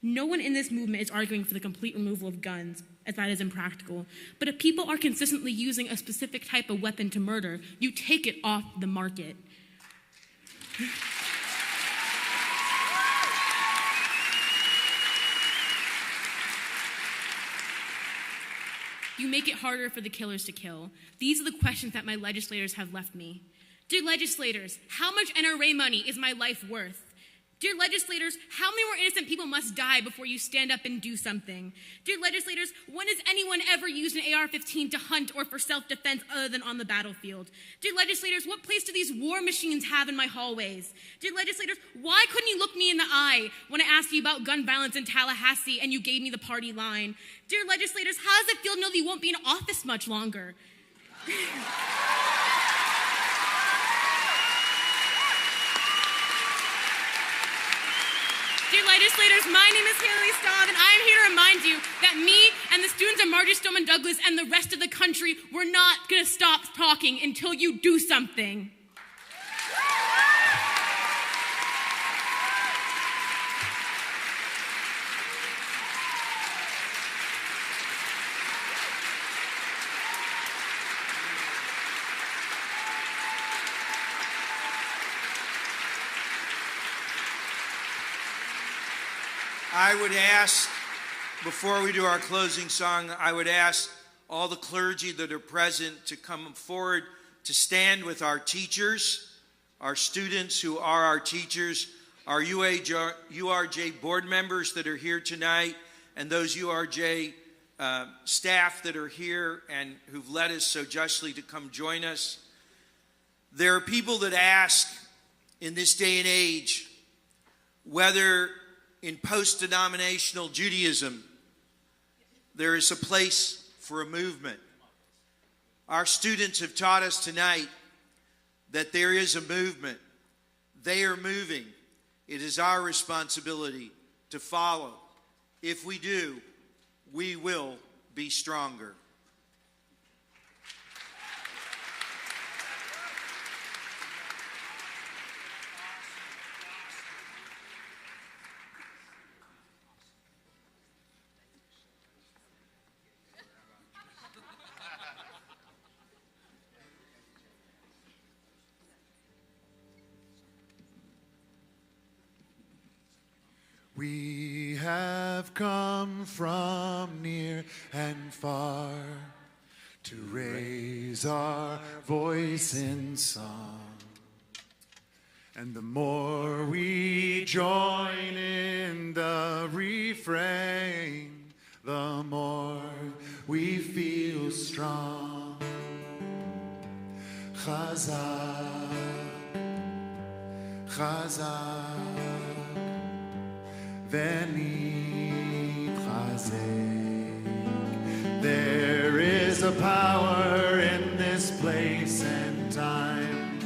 No one in this movement is arguing for the complete removal of guns, as that is impractical. But if people are consistently using a specific type of weapon to murder, you take it off the market. You make it harder for the killers to kill. These are the questions that my legislators have left me. Dear legislators, how much NRA money is my life worth? Dear legislators, how many more innocent people must die before you stand up and do something? Dear legislators, when has anyone ever used an AR-15 to hunt or for self-defense other than on the battlefield? Dear legislators, what place do these war machines have in my hallways? Dear legislators, why couldn't you look me in the eye when I asked you about gun violence in Tallahassee and you gave me the party line? Dear legislators, how does it feel to know that you won't be in office much longer? Dear legislators, my name is Haley Staub, and I am here to remind you that me and the students of Marjorie Stoneman Douglas and the rest of the country, we're not going to stop talking until you do something. I would ask, before we do our closing song, I would ask all the clergy that are present to come forward to stand with our teachers, our students who are our teachers, our URJ board members that are here tonight, and those URJ staff that are here and who've led us so justly to come join us. There are people that ask in this day and age whether in post-denominational Judaism there is a place for a movement. Our students have taught us tonight that there is a movement. They are moving. It is our responsibility to follow. If we do, we will be stronger. We have come from near and far to raise our voice in song. And the more we join in the refrain, the more we feel strong. Chazak, Chazak. V'nitcha There is a power in this place and time.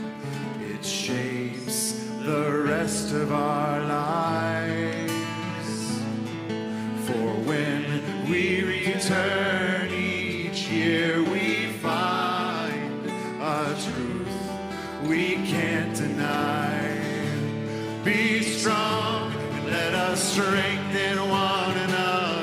It shapes the rest of our lives. For when we return each year, we find a truth we can't deny. Be strong and let us strengthen one another.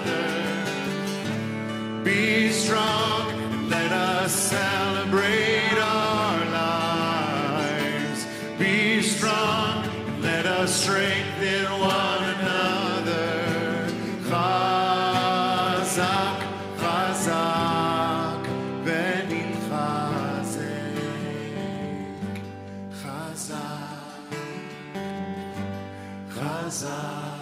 Be strong and let us celebrate our lives. Be strong and let us strengthen one another. Chazak, chazak, v'nitchazek. Chazak, chazak,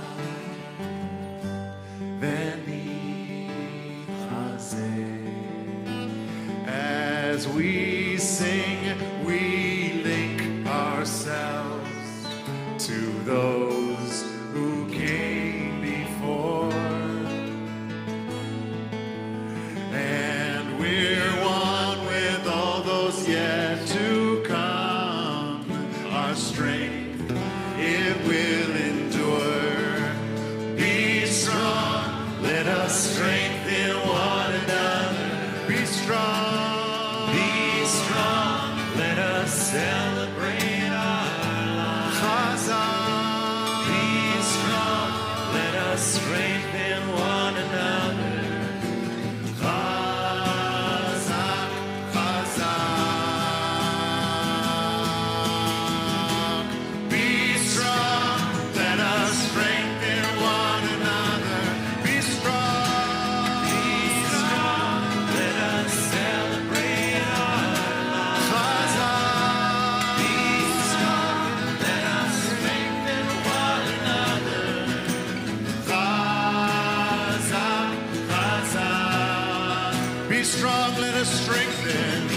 as we sing, we link ourselves to those who came before. And we're one with all those yet to come. Our strength, it will endure. Be strong, let us strengthen one another. Be strong. Celebrate our lives. Be strong, let us strengthen one another. Chazak, chazak. Be strong, let us strengthen one another. Be strong, let us celebrate our lives. Be strong, let us strengthen.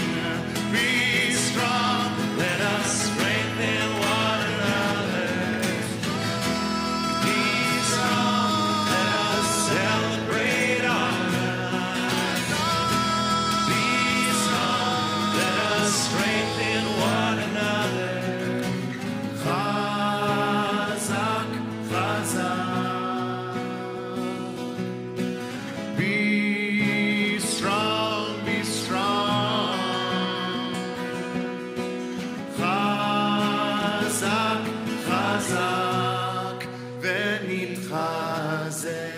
Be strong, let us strengthen one another. Be strong, let us celebrate our lives. Be strong, let us strengthen one another. Chazak, chazak. Be strong, be strong. Chazak, chazak, v'nitchazek.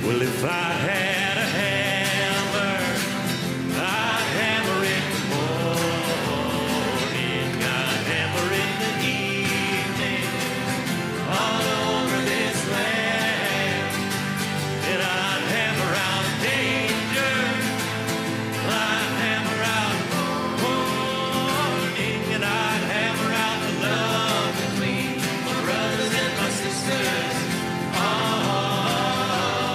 Well, if I had a hammer, I'd hammer in the morning, I'd hammer in the evening, all over this land. And I'd hammer out danger, I'd hammer out warning, and I'd hammer out the love between my brothers and my sisters all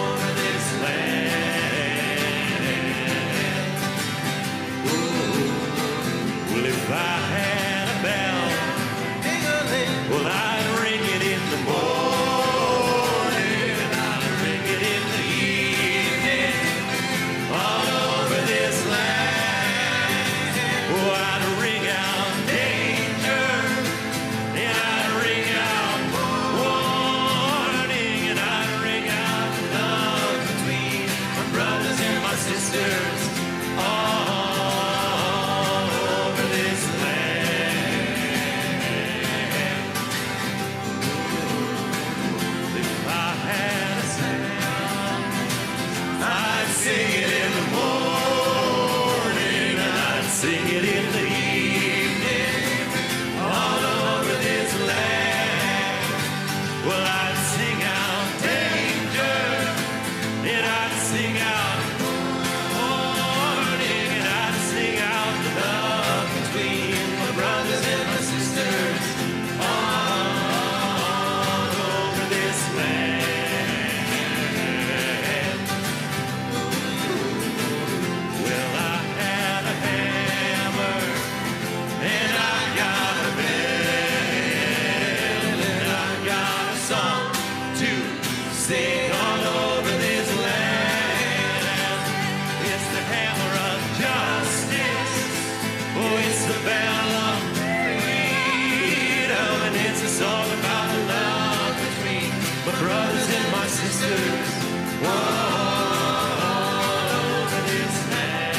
over this land. voices. All over this land.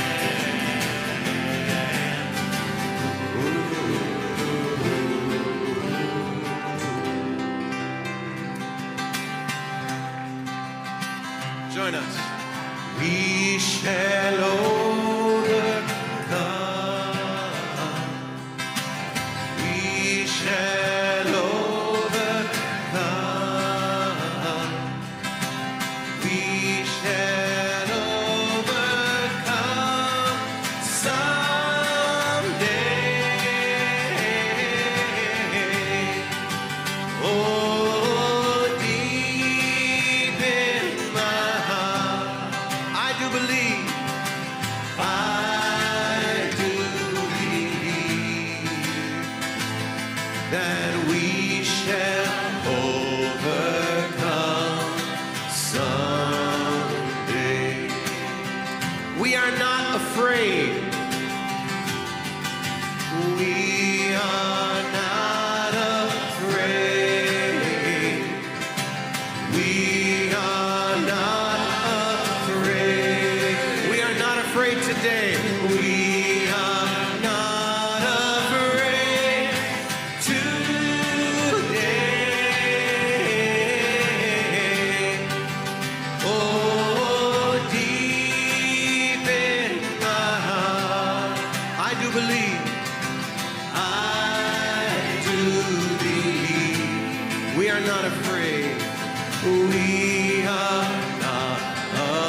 Join us. We shall overcome. We shall overcome. We shall overcome someday. Oh, deep in my heart, I do believe, I do believe that we shall overcome someday. We are not afraid. We are not afraid. We are not afraid. We are not afraid today. We are not afraid today. Oh, deep in my heart, I do believe, I do believe we are not afraid. We are not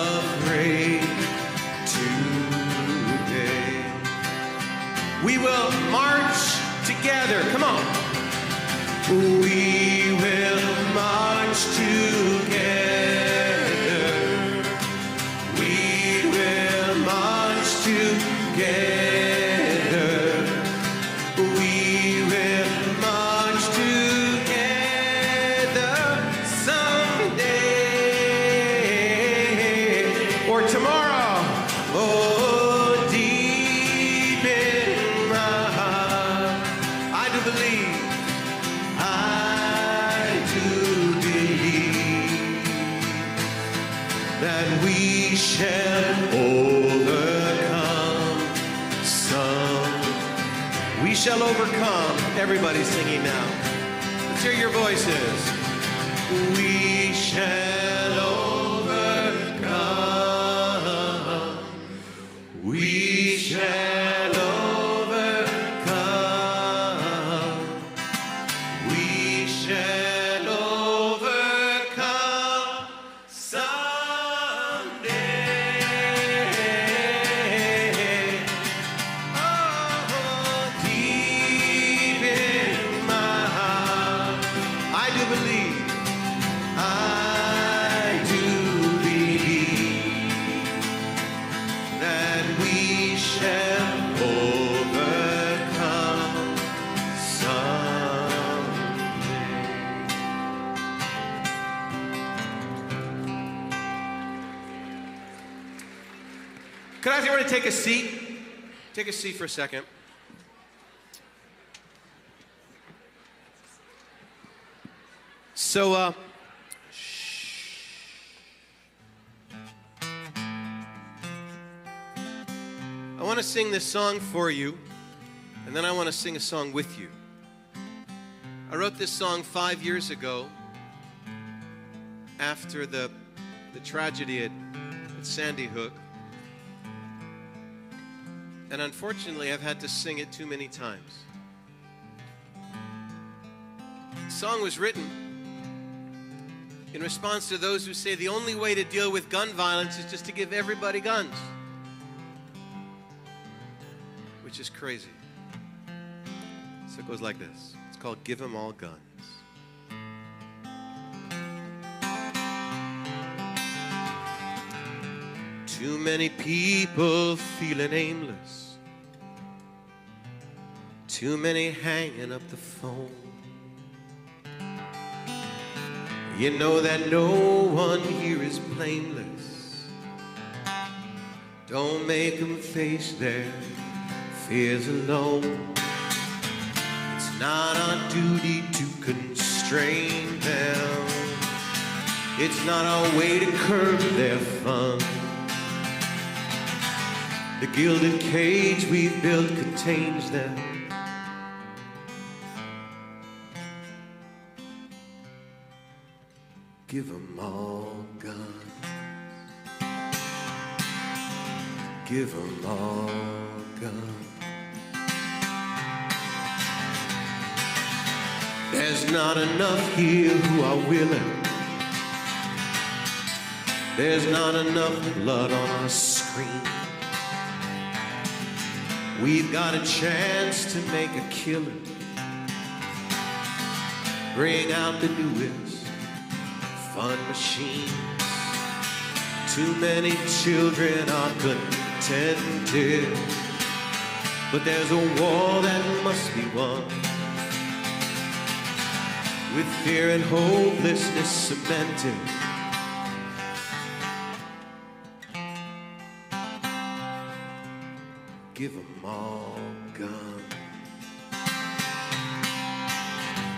afraid today. We will march together. Come on. We will march together. We will march together. We will march together someday or tomorrow. Oh, deep in my heart, I do believe, I do believe that we shall overcome some. We shall overcome. Everybody's singing now. Let's hear your voices. We shall overcome. We shall overcome. We shall overcome someday. Oh, deep in my heart, I do believe, I do believe that we shall overcome someday. Could I ask everyone to take a seat? Take a seat for a second. So, I want to sing this song for you, and then I want to sing a song with you. I wrote this song 5 years ago after the tragedy at Sandy Hook. And unfortunately, I've had to sing it too many times. The song was written in response to those who say the only way to deal with gun violence is just to give everybody guns, which is crazy. So it goes like this. It's called Give 'Em All Guns. Too many people feeling aimless. Too many hanging up the phone. You know that no one here is blameless. Don't make them face their fears alone. It's not our duty to constrain them. It's not our way to curb their fun. The gilded cage we've built contains them. Give them all guns. Give them all guns. There's not enough here who are willing. There's not enough blood on our screen. We've got a chance to make a killing. Bring out the newest fun machines. Too many children are contented, but there's a war that must be won. With fear and hopelessness cemented, give them all guns.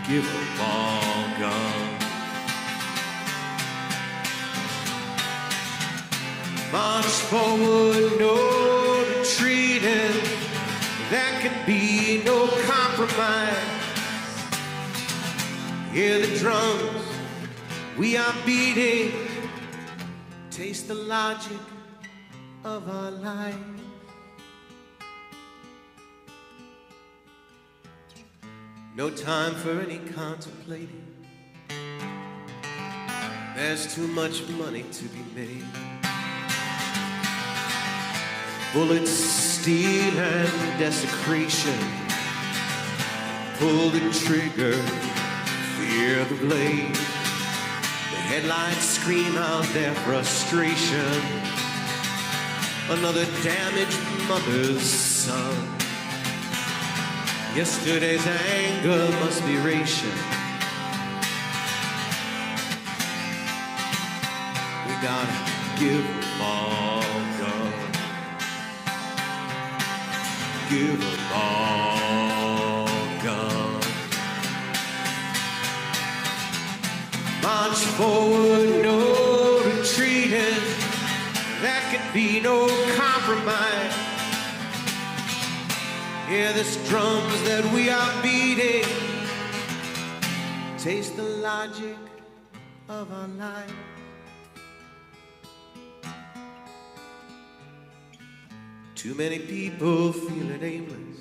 Give them all guns. March forward, no retreating. There can be no compromise. Hear the drums we are beating. Taste the logic of our life. No time for any contemplating. There's too much money to be made. Bullets, steel, and desecration. Pull the trigger, fear the blade. The headlights scream out their frustration. Another damaged mother's son. Yesterday's anger must be ration. We gotta give them all guns. Give them all guns. March forward, no retreating. There can be no compromise. Hear the drums that we are beating. Taste the logic of our life. Too many people feeling aimless.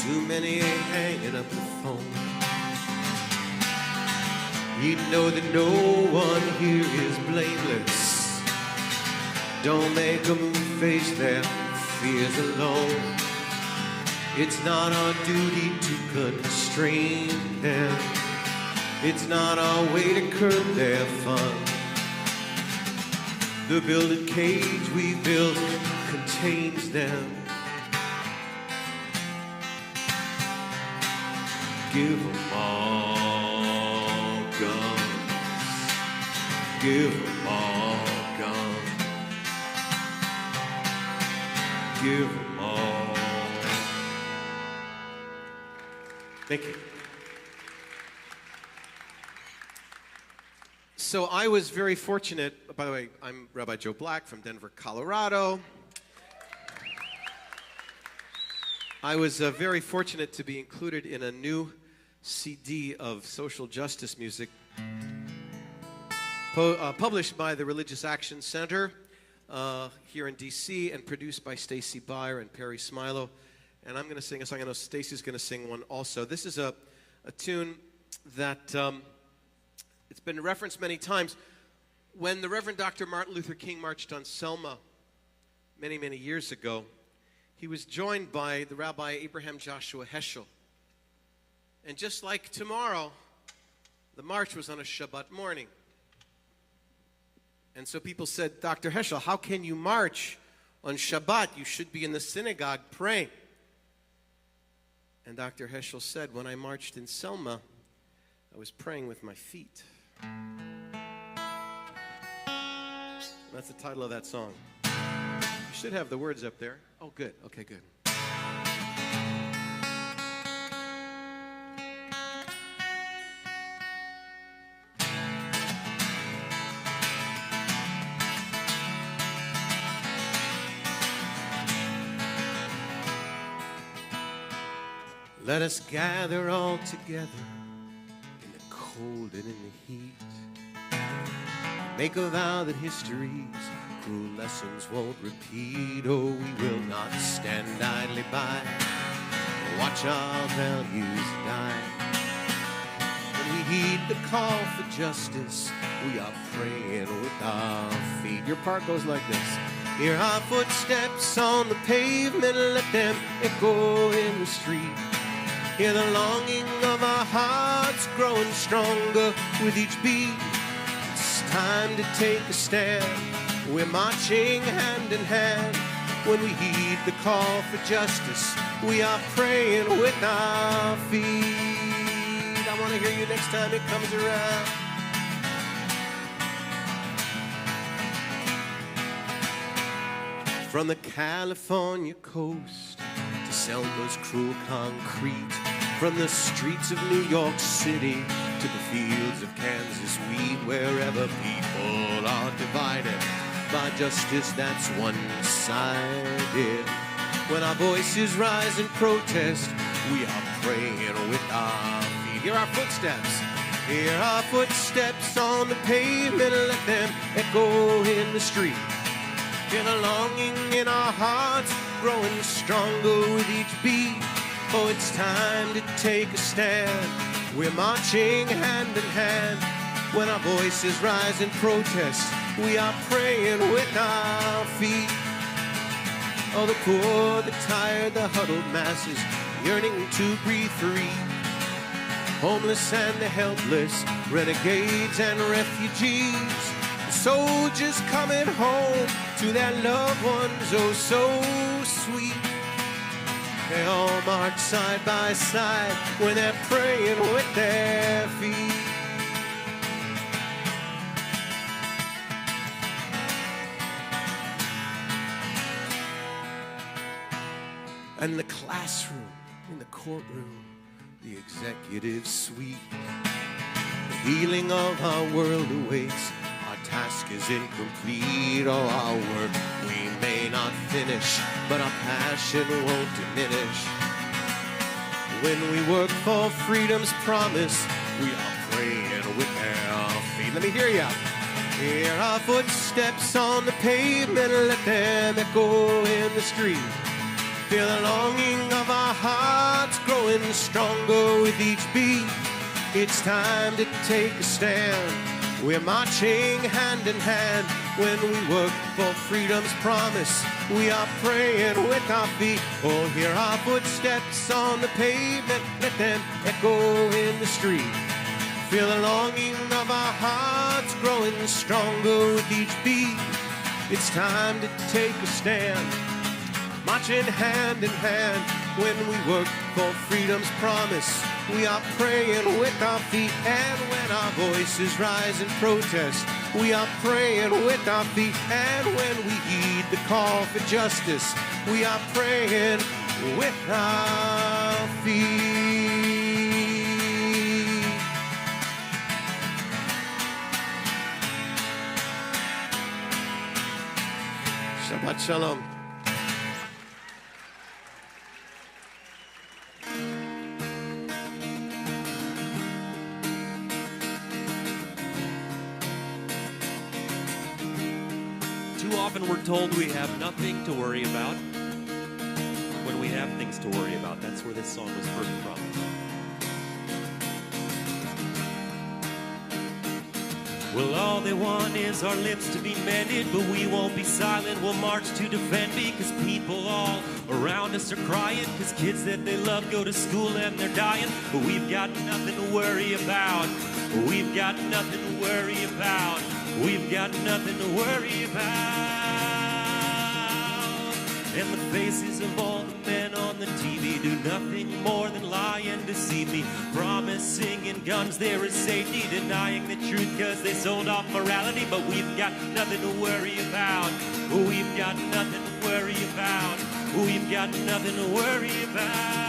Too many hanging up the phone. You know that no one here is blameless. Don't make them face their fears alone. It's not our duty to constrain them. It's not our way to curb their fun. The builded cage we built contains them. Give them all guns. Give them all guns. Give them all. Thank you. So I was very fortunate. By the way, I'm Rabbi Joe Black from Denver, Colorado. I was very fortunate to be included in a new CD of social justice music published by the Religious Action Center here in D.C. and produced by Stacy Beyer and Perry Smilo. And I'm going to sing a song. I know Stacy's going to sing one also. This is a tune that it's been referenced many times. When the Reverend Dr. Martin Luther King marched on Selma many, many years ago, he was joined by the Rabbi Abraham Joshua Heschel. And just like tomorrow, the march was on a Shabbat morning. And so people said, Dr. Heschel, how can you march on Shabbat? You should be in the synagogue praying. And Dr. Heschel said, when I marched in Selma, I was praying with my feet. That's the title of that song. You should have the words up there. Oh, good. Okay, good. Let us gather all together in the cold and in the heat. Make a vow that history's cruel lessons won't repeat. Oh, we will not stand idly by, watch our values die. When we heed the call for justice, we are praying with our feet. Your part goes like this. Hear our footsteps on the pavement, let them echo in the street. Hear the longing of our hearts growing stronger with each beat. It's time to take a stand. We're marching hand in hand. When we heed the call for justice, we are praying with our feet. I want to hear you next time it comes around. From the California coast to Selma's cruel concrete, from the streets of New York City to the fields of Kansas wheat, wherever people are divided by justice that's one-sided. When our voices rise in protest, we are praying with our feet. Hear our footsteps. Hear our footsteps on the pavement, let them echo in the street. Feel the longing in our hearts growing stronger with each beat. Oh, it's time to take a stand. We're marching hand in hand. When our voices rise in protest, we are praying with our feet. Oh, the poor, the tired, the huddled masses yearning to breathe free. Homeless and the helpless, renegades and refugees. Soldiers coming home to their loved ones, oh so sweet. They all march side by side when they're praying with their feet. And the classroom, in the courtroom, the executive suite. The healing of our world awaits. Our task is incomplete, all our work we may not finish, but our passion won't diminish. When we work for freedom's promise, we are praying with our feet. Let me hear you. Hear our footsteps on the pavement, let them echo in the street. Feel the longing of our hearts growing stronger with each beat. It's time to take a stand. We're marching hand in hand. When we work for freedom's promise, we are praying with our feet. Oh, hear our footsteps on the pavement, let them echo in the street. Feel the longing of our hearts growing stronger with each beat. It's time to take a stand. Marching hand in hand. When we work for freedom's promise, we are praying with our feet. And when our voices rise in protest, we are praying with our feet. And when we heed the call for justice, we are praying with our feet. Shabbat Shalom. Often we're told we have nothing to worry about when we have things to worry about. That's where this song was birthed from. Well, all they want is our lips to be mended, but we won't be silent. We'll march to defend, because people all around us are crying, because kids that they love go to school and they're dying. But we've got nothing to worry about. We've got nothing to worry about. We've got nothing to worry about. And the faces of all the men on the TV do nothing more than lie and deceive me, promising in guns there is safety, denying the truth because they sold off morality. But we've got nothing to worry about. We've got nothing to worry about. We've got nothing to worry about.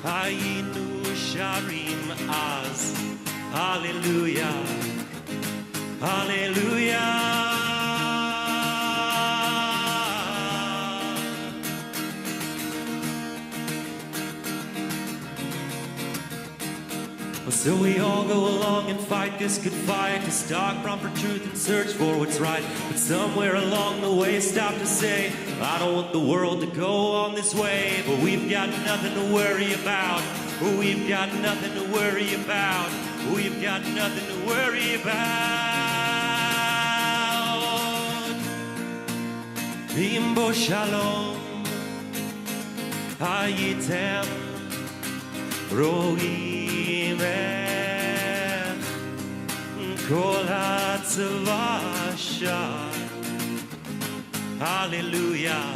Hayinu sharim az Hallelujah. Hallelujah. So we all go along and fight this good fight to stalk, run for truth and search for what's right. But somewhere along the way stop to say, I don't want the world to go on this way. But we've got nothing to worry about. We've got nothing to worry about. We've got nothing to worry about. Bimbo shalom hayitem roim kol hatzva shar. Hallelujah,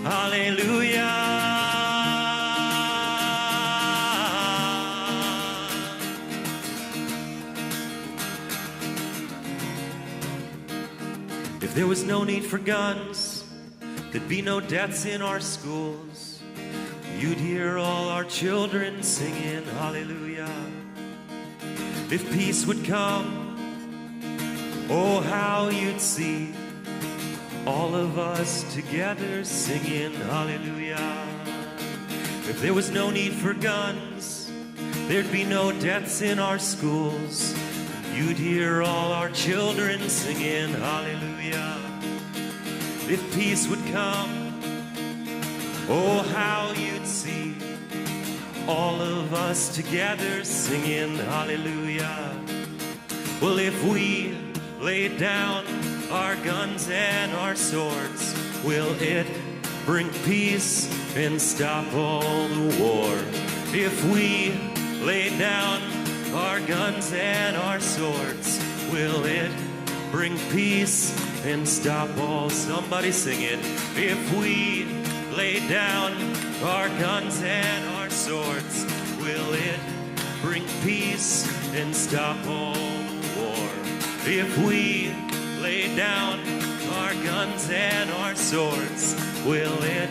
hallelujah. If there was no need for guns, there'd be no deaths in our schools. You'd hear all our children singing hallelujah. If peace would come, oh how you'd see all of us together singing hallelujah. If there was no need for guns, there'd be no deaths in our schools. You'd hear all our children singing hallelujah. If peace would come, oh how you'd see all of us together singing hallelujah. Well, if we laid down our guns and our swords, will it bring peace and stop all the war? If we laid down our guns and our swords, will it bring peace and stop all? Somebody sing it. If we lay down our guns and our swords, will it bring peace and stop all war? If we lay down our guns and our swords, will it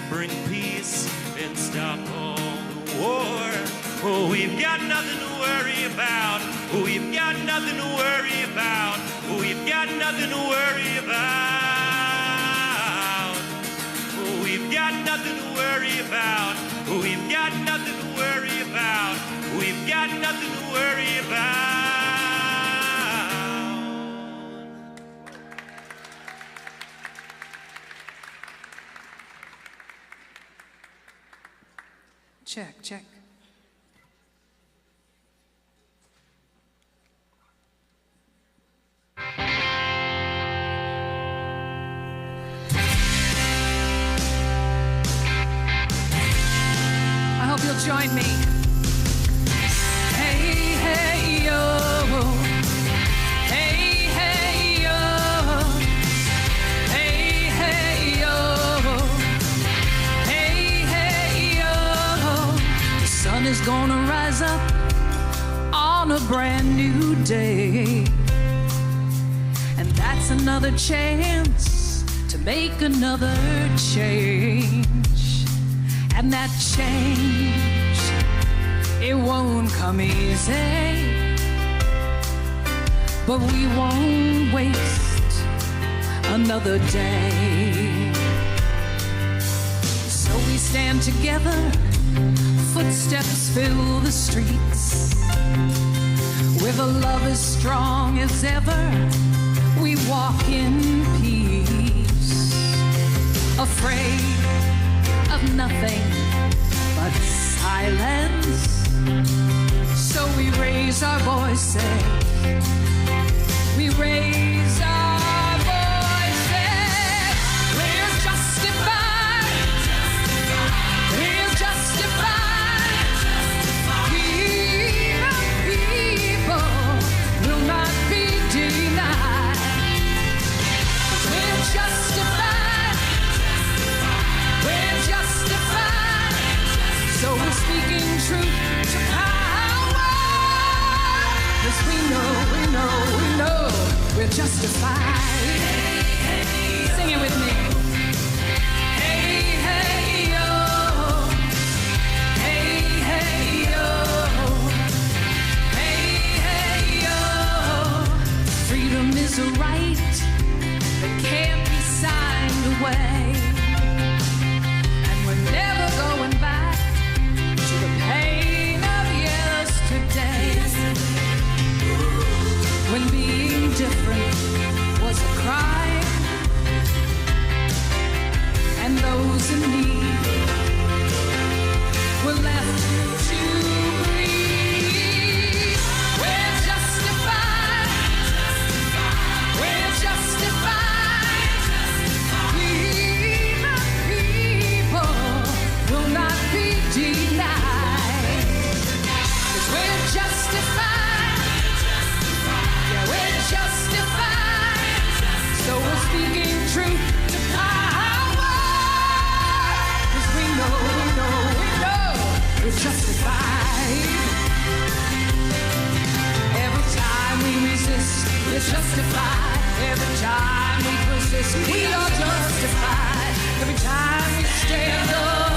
bring peace and stop all the war? Oh, we've got nothing to worry about. We've got nothing to worry about. We've got nothing to worry about. We've got nothing to worry about. We've got nothing to worry about. We've got nothing to worry about. Check, check. I hope you'll join me. Hey, hey, yo. Hey, hey, yo. Hey, hey, yo. Hey, hey, yo. The sun is gonna rise up on a brand new day. And that's another chance to make another change. And that change, it won't come easy, but we won't waste another day. So we stand together, footsteps fill the streets. With a love as strong as ever, we walk in peace. Afraid of nothing but silence. So we raise our voices. We raise our voices. We're justified. We're justified. We the people will not be denied. We're justified. We're justified. So we're speaking truth to power. 'Cause we know we're justified. Sing it with me. Hey, hey, yo. Hey, hey, yo. is a right that can't be signed away. And we're never going back to the pain of yesterday. When being different was a crime, and those in need were left to breathe. We're justified. We're justified. We the people will not be denied. 'Cause we're justified. Yeah, we're justified. So we're speaking truth to power. 'Cause we know we're justified. Every time we resist, we're justified. Every time we persist, we are justified. Every time we stand up,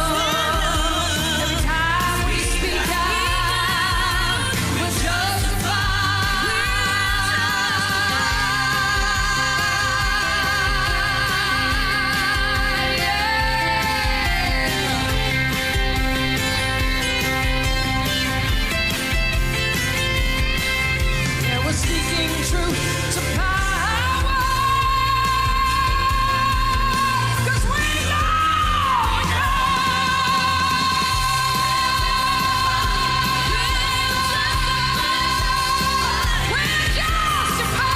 every time we speak out, we're justified. Yeah, we're speaking truth to power. 'Cause we know. We're justified.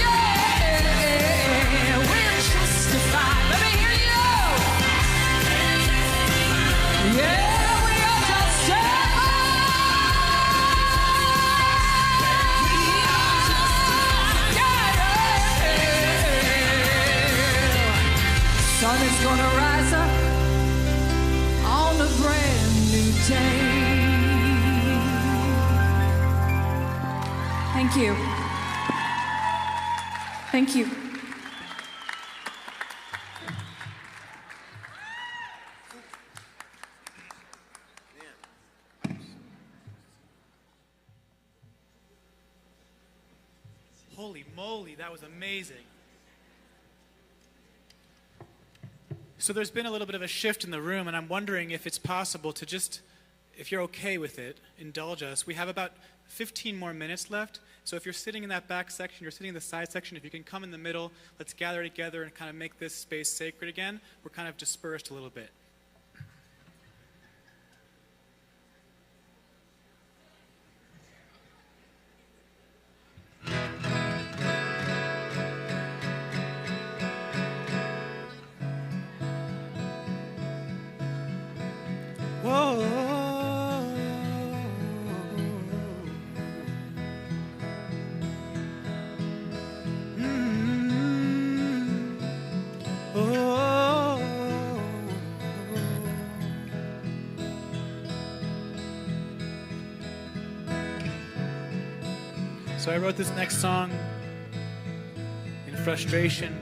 Yeah, we're justified. Let me hear you. Yeah, we are justified. Sun is gonna rise up on a brand new day. Thank you. Thank you. Holy moly, that was amazing. So there's been a little bit of a shift in the room, and I'm wondering if it's possible to just, if you're okay with it, indulge us. We have about 15 more minutes left, so if you're sitting in that back section, you're sitting in the side section, if you can come in the middle, let's gather together and kind of make this space sacred again. We're kind of dispersed a little bit. So I wrote this next song in frustration.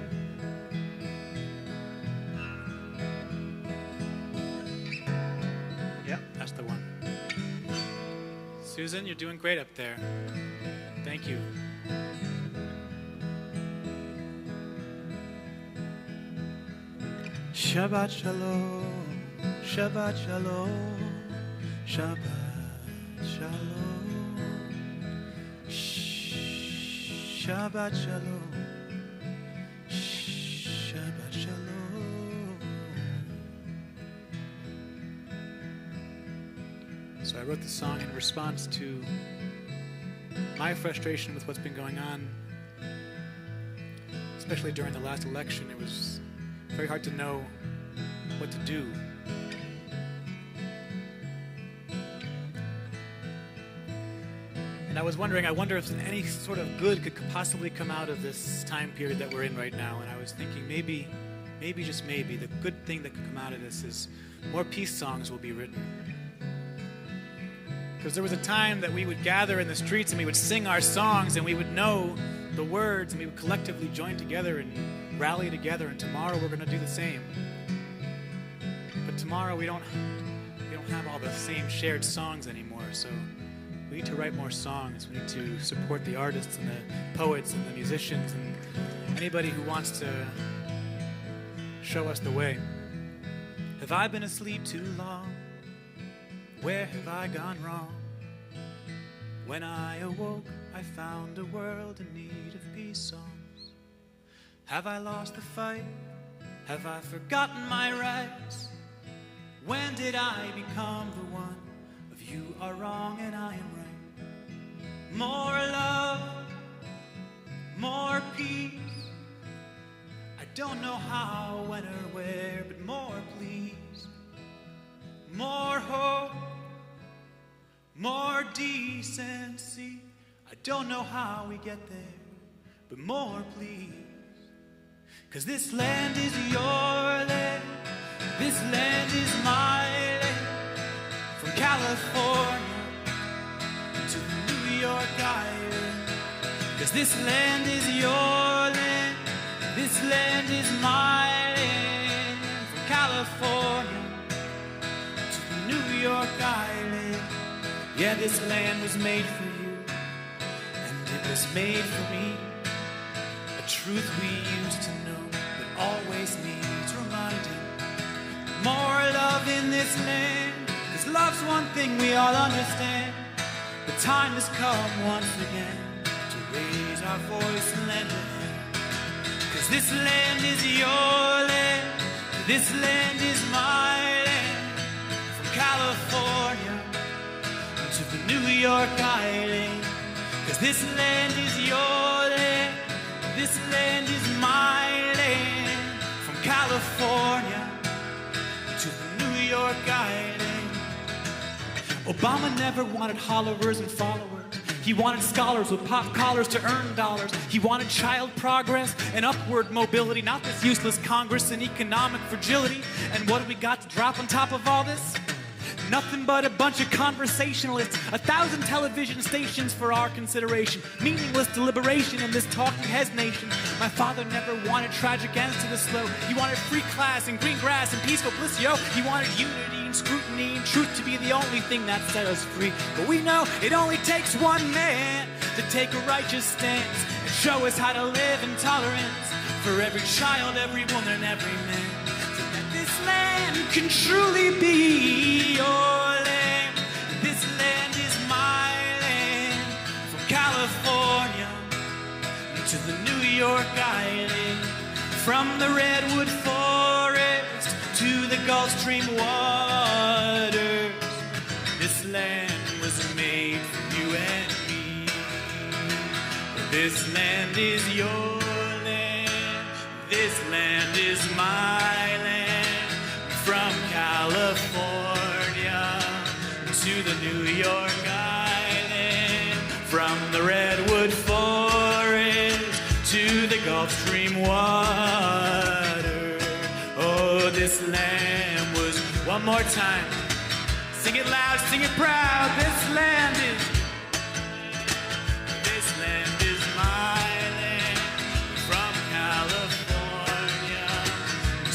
Yep, that's the one. Susan, you're doing great up there. Thank you. Shabbat shalom, Shabbat shalom, Shabbat shalom, Shabbat shalom, Shabbat shalom. So I wrote the song in response to my frustration with what's been going on, especially during the last election. It was very hard to know what to do. And I was wondering, I wonder if any sort of good could possibly come out of this time period that we're in right now. And I was thinking maybe, just maybe, the good thing that could come out of this is more peace songs will be written. Because there was a time that we would gather in the streets and we would sing our songs and we would know the words and we would collectively join together and rally together, and tomorrow we're going to do the same. But tomorrow we don't have all the same shared songs anymore, so We need to write more songs. We need to support the artists and the poets and the musicians and anybody who wants to show us the way. Have I been asleep too long? Where have I gone wrong? When I awoke, I found a world in need of peace songs. Have I lost the fight? Have I forgotten my rights? When did I become the one of you are wrong and I am right? More love, more peace. I don't know how, when, or where, but more, please. More hope, more decency. I don't know how we get there, but more, please. 'Cause this land is your land, this land is my land. From California to New York Island. 'Cause this land is your land, this land is my land. From California to New York Island. Yeah, this land was made for you, and it was made for me. A truth we used to know, but always needs reminding. More love in this land, 'cause love's one thing we all understand. The time has come once again to raise our voice and lend a hand. 'Cause this land is your land, this land is my land. From California to the New York Island. 'Cause this land is your land, this land is my land. From California to the New York Island. Obama never wanted followers and followers. He wanted scholars with pop collars to earn dollars. He wanted child progress and upward mobility, not this useless Congress and economic fragility. And what do we got to drop on top of all this? Nothing but a bunch of conversationalists, 1,000 television stations for our consideration, meaningless deliberation in this talking heads nation. My father never wanted tragic ends to the slow. He wanted free class and green grass and peaceful bliss, yo. He wanted unity and scrutiny and truth to be the only thing that set us free. But we know it only takes one man to take a righteous stance and show us how to live in tolerance for every child, every woman, and every man. This land can truly be your land. This land is my land. From California to the New York Island. From the redwood forest to the Gulf Stream waters. This land was made for you and me. This land is your land. This land is my land. From California to the New York Island. From the redwood forest to the Gulf Stream water. Oh, this land was, one more time. Sing it loud, sing it proud. This land is my land. From California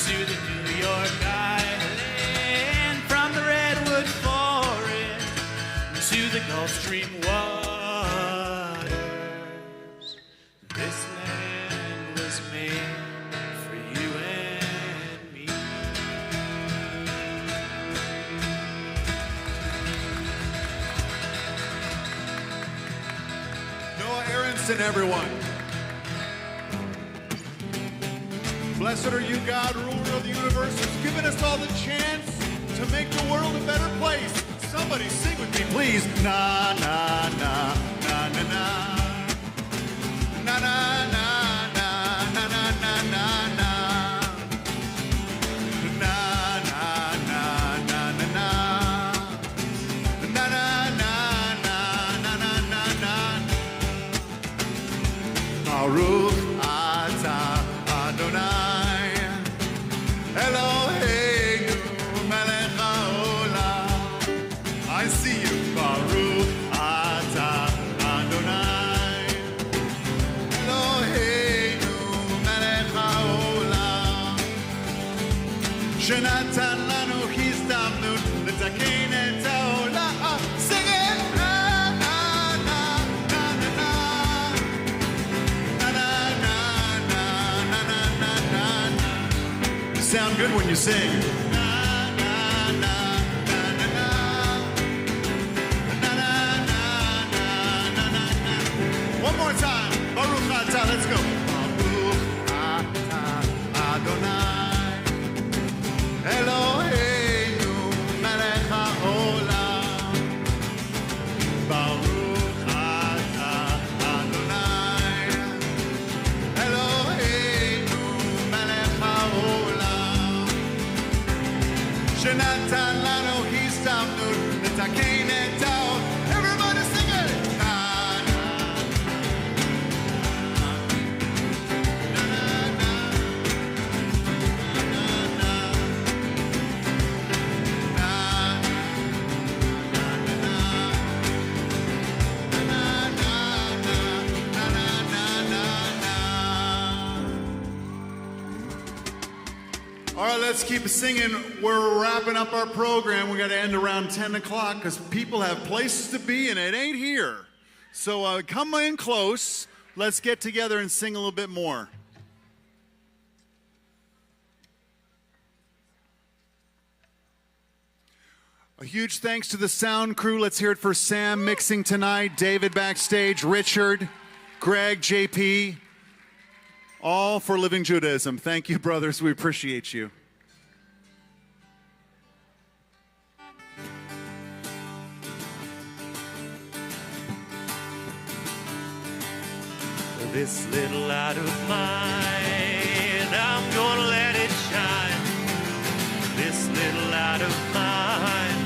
to the New York Island. From the redwood forest to the Gulf Stream waters. This land was made for you and me. Noah Aronson, everyone. Blessed are you, God, ruler of the universe, who's given us all the chance to make the world a better place. Somebody sing with me, please. Na, na, na, na, na, na. Na, na, na, na, na, na, na, na, na. Na, na, na, na, na, na. Na, na, na, na, na, na, na, na. Baruch atah Adonai Eloheinu melech haolam. I see you. Baruch atah Adonai Eloheinu melech haolam. שנתן לנו הזדמנות לתקן את העולם. Sing it! Na, na, sound good when you sing. One more time. Baruch atah. Let's go. Baruch atah Adonai Eloheinu melech haolam. Baruch atah Adonai Eloheinu melech haolam. Shenatan lanu histamnut letaken et haol. Everybody sing it. All right, let's keep singing. We're wrapping up our program. We got to end around 10 o'clock because people have places to be and it ain't here. So come in close. Let's get together and sing a little bit more. A huge thanks to the sound crew. Let's hear it for Sam mixing tonight, David backstage, Richard, Greg, JP. All for Living Judaism. Thank you, brothers. We appreciate you. This little light of mine, I'm gonna let it shine. This little light of mine,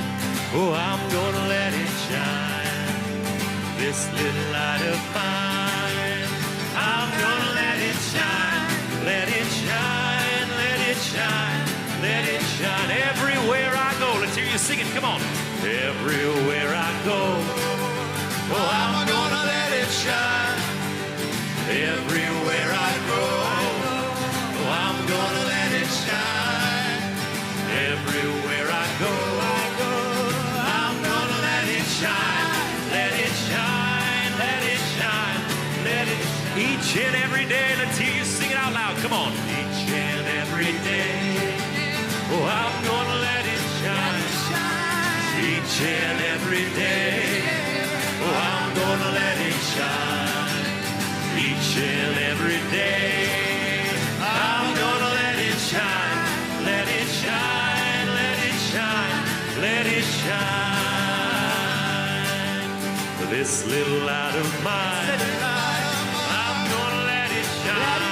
oh, I'm gonna let it shine. This little light of mine, I'm gonna let it shine. Let it shine, let it shine, let it shine. Everywhere I go, let's hear you sing it, come on. Everywhere I go, oh, I'm gonna let it shine. Everywhere I go, oh, I'm gonna let it shine. Everywhere I go, I'm gonna let it shine. Let it shine, let it shine, let it shine. Each and every day, let's hear you sing it out loud. Come on. Each and every day, oh, I'm gonna let it shine. Each and every day, oh, I'm gonna let it shine. Each and every day, I'm gonna let it shine, let it shine, let it shine, let it shine. This little light of mine, I'm gonna let it shine.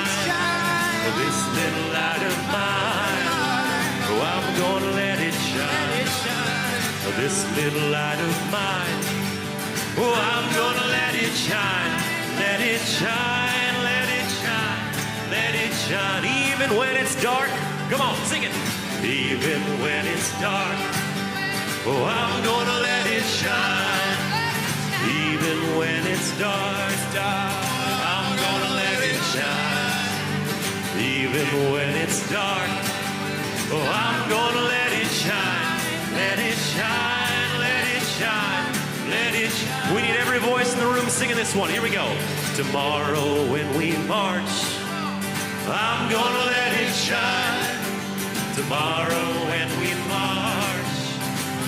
This little light of mine, oh, I'm gonna let it shine. This little light of mine, oh, I'm gonna let it shine. Let it shine, let it shine, let it shine. Even when it's dark, come on, sing it. Even when it's dark, oh, I'm gonna let it shine. Even when it's dark, I'm gonna let it shine. Even when it's dark, oh, I'm gonna let it shine. Let it shine, let it shine, let it shine. We need every voice in the room singing this one. Here we go. Tomorrow when we march, I'm gonna let it shine. Tomorrow when we march,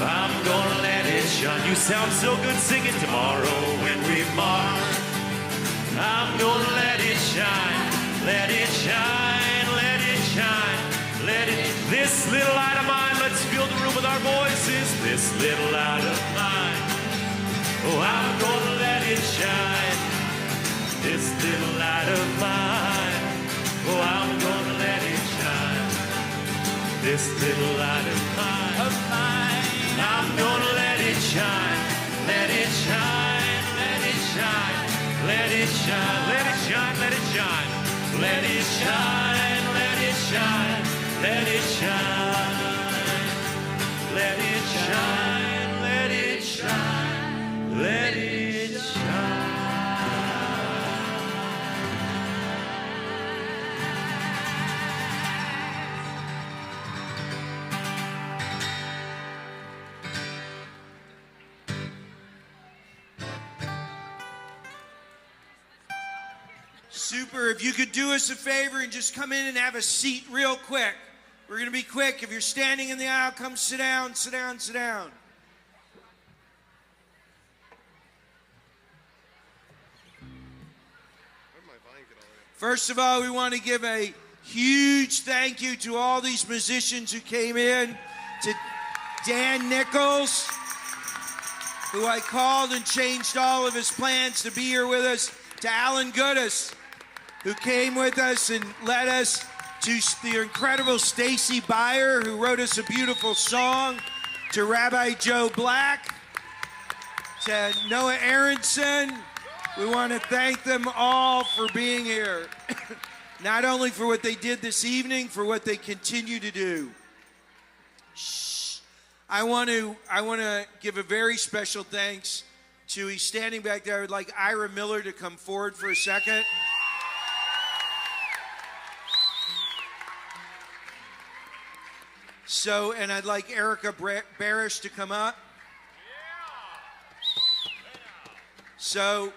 I'm gonna let it shine. You sound so good singing. Tomorrow when we march, I'm gonna let it shine. Let it shine, let it shine, let it. This little light of mine, let's fill the room with our voices. This little light of mine, oh, I'm gonna let it shine. This little light of mine, oh, I'm gonna let it shine. This little light of mine, I'm gonna let it shine. Let it shine, let it shine, let it shine, let it shine, let it shine, let it shine, let it shine, let it shine, let it shine, let it shine, let it shine. Super. If you could do us a favor and just come in and have a seat real quick. We're going to be quick. If you're standing in the aisle, come sit down, sit down, sit down. First of all, we want to give a huge thank you to all these musicians who came in, to Dan Nichols, who I called and changed all of his plans to be here with us, to Alan Goodis, who came with us and led us, to the incredible Stacy Beyer, who wrote us a beautiful song, to Rabbi Joe Black, to Noah Aronson. We want to thank them all for being here, not only for what they did this evening, for what they continue to do. I want to give a very special thanks to, he's standing back there. I would like Ira Miller to come forward for a second. So, and I'd like Erica Barish to come up. So,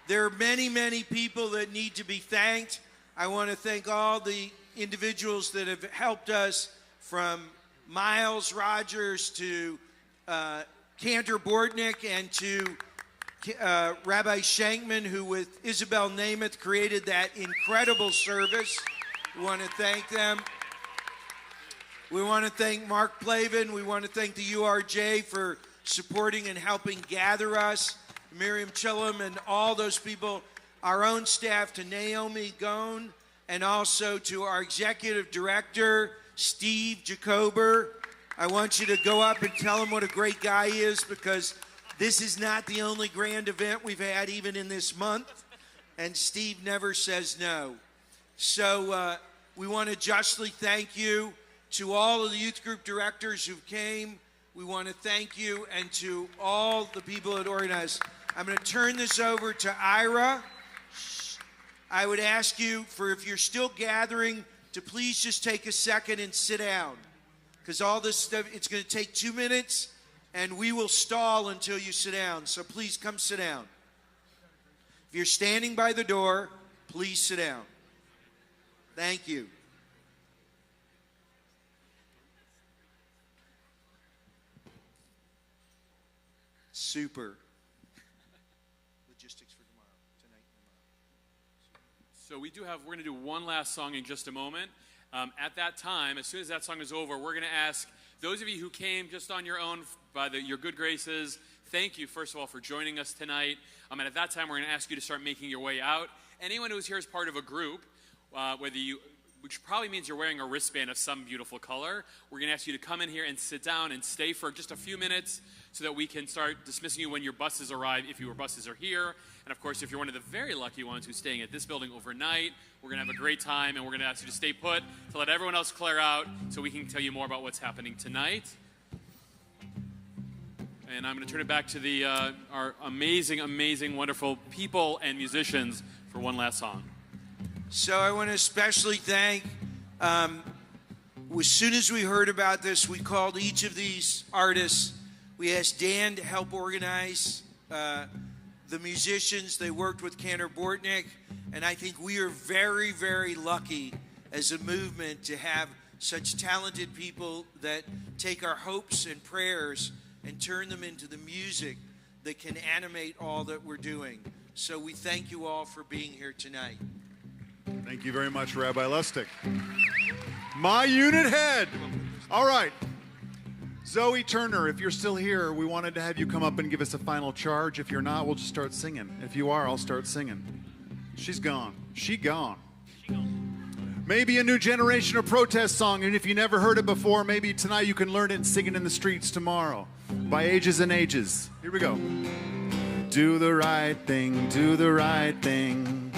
there are many, many people that need to be thanked. I want to thank all the individuals that have helped us, from Miles Rogers to Cantor Bortnick and to Rabbi Shankman, who with Isabel Namath created that incredible service. We want to thank them. We want to thank Mark Plavin. We want to thank the URJ for supporting and helping gather us. Miriam Chillum and all those people, our own staff, to Naomi Gone, and also to our executive director, Steve Jacober. I want you to go up and tell him what a great guy he is, because this is not the only grand event we've had even in this month, and Steve never says no. So we want to justly thank you. To all of the youth group directors who came, we want to thank you, and to all the people that organized. I'm going to turn this over to Ira. I would ask you, for if you're still gathering, to please just take a second and sit down, because all this stuff, it's going to take 2 minutes, and we will stall until you sit down. So please come sit down. If you're standing by the door, please sit down. Thank you. Super. Logistics for tomorrow, tonight and tomorrow. So we're going to do one last song in just a moment. At that time, as soon as that song is over, we're going to ask those of you who came just on your own by your good graces, thank you, first of all, for joining us tonight. And at that time, we're going to ask you to start making your way out. Anyone who's here as part of a group, which probably means you're wearing a wristband of some beautiful color, we're going to ask you to come in here and sit down and stay for just a few minutes so that we can start dismissing you when your buses arrive, if your buses are here. And of course, if you're one of the very lucky ones who's staying at this building overnight, we're going to have a great time, and we're going to ask you to stay put to let everyone else clear out so we can tell you more about what's happening tonight. And I'm going to turn it back to our amazing, amazing, wonderful people and musicians for one last song. So I want to especially thank, as soon as we heard about this, we called each of these artists. We asked Dan to help organize the musicians. They worked with Cantor Bortnick, and I think we are very, very lucky as a movement to have such talented people that take our hopes and prayers and turn them into the music that can animate all that we're doing. So we thank you all for being here tonight. Thank you very much, Rabbi Lustig. My unit head. All right. Zoe Turner, if you're still here, we wanted to have you come up and give us a final charge. If you're not, we'll just start singing. If you are, I'll start singing. She's gone. She gone. Maybe a new generation of protest song, and if you never heard it before, maybe tonight you can learn it and sing it in the streets tomorrow. By Ages and Ages. Here we go. Do the right thing, do the right thing.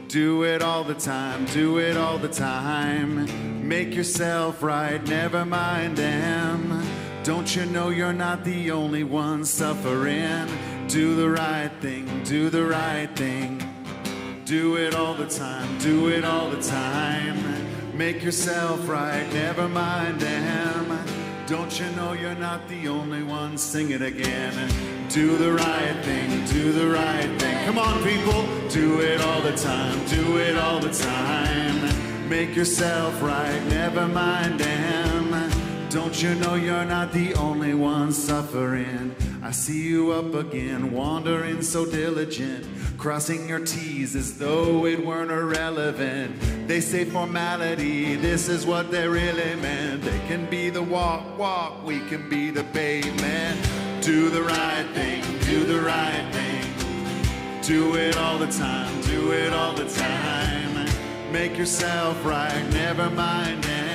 Do it all the time, do it all the time. Make yourself right, never mind them. Don't you know you're not the only one suffering? Do the right thing, do the right thing. Do it all the time, do it all the time. Make yourself right, never mind them. Don't you know you're not the only one? Sing it again. Do the right thing, do the right thing. Come on, people. Do it all the time, do it all the time. Make yourself right, never mind them. Don't you know you're not the only one suffering? I see you up again, wandering so diligent, crossing your T's as though it weren't irrelevant. They say formality, this is what they really meant. They can be the walk, we can be the pavement. Do the right thing, do the right thing. Do it all the time, do it all the time. Make yourself right, never mind them.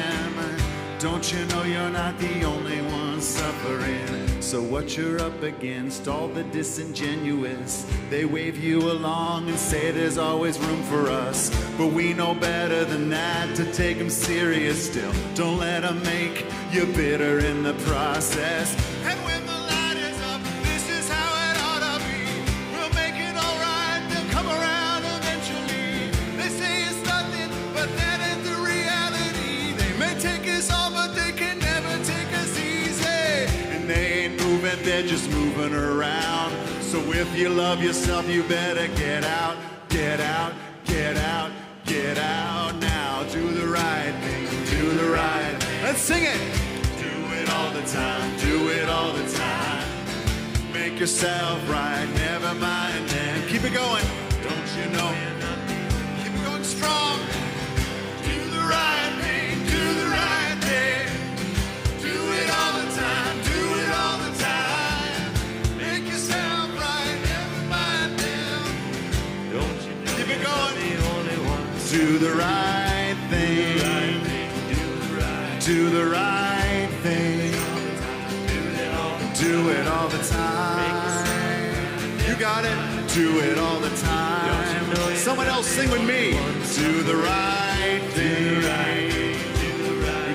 Don't you know you're not the only one suffering? So what you're up against, all the disingenuous, they wave you along and say there's always room for us. But we know better than that, to take them serious still. Don't let them make you bitter in the process. And when the light is up, this is how it ought to be. We'll make it all right, they'll come around eventually. They say it's nothing, but that ain't the reality. They may take us all, but they can never take us easy. And they ain't moving, they're just moving around. So if you love yourself, you better get out, get out, get out, get out now. Do the right thing, do the right thing. Let's sing it. Do it all the time, do it all the time. Make yourself right, never mind them. Keep it going, don't you know? Keep it going strong. Do the right thing, do the right thing. Do it all the time, do it all the time. Make yourself right, never mind them. Don't you know? Keep it going. The only one. Do the right thing. Do the right thing. Do it all the time. You got it. Do it all the time. Someone else sing with me. Do the right thing.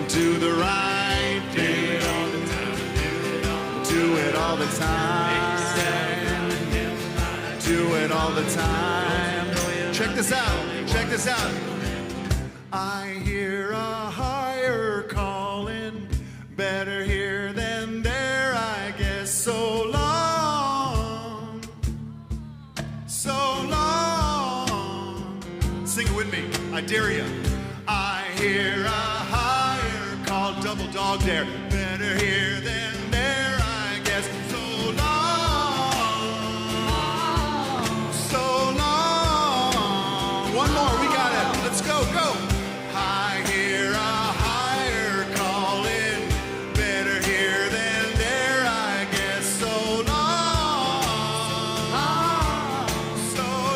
Do the right thing. Do it all the time. Do it all the time. Check this out. Check this out. I hear a higher calling, better here than there, I guess. So long, so long. Sing it with me, I dare you. I hear a higher call, double dog dare. Better here than there, I guess. So long, so long. One more, we got it. Let's go, go. I hear a higher calling, better here than there, I guess. So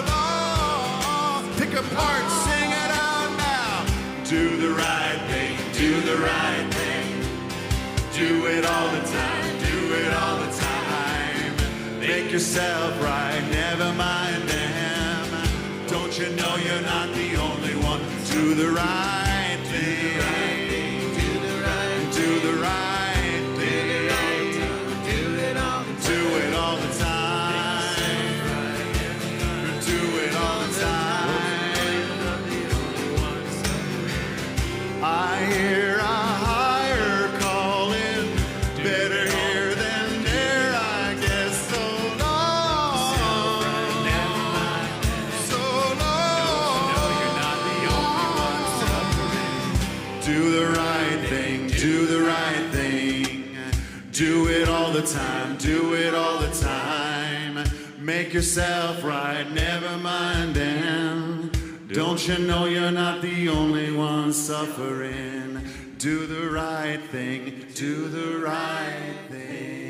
long, pick a part, sing it out now. Do the right thing, do the right thing. Do it all the time, do it all the time. Make yourself right, never mind them. Don't you know you're not the only one? Do the right thing. Do the right thing. Do the right thing. Do it all the time. Do it all the time. Do it all the time. I hear a higher calling, better here than there, I guess. So long, so long. Do the right thing, do the right thing. Do it all the time, do it all the time. Make yourself right, never mind them. Don't you know you're not the only one suffering? Do the right thing, do the right thing.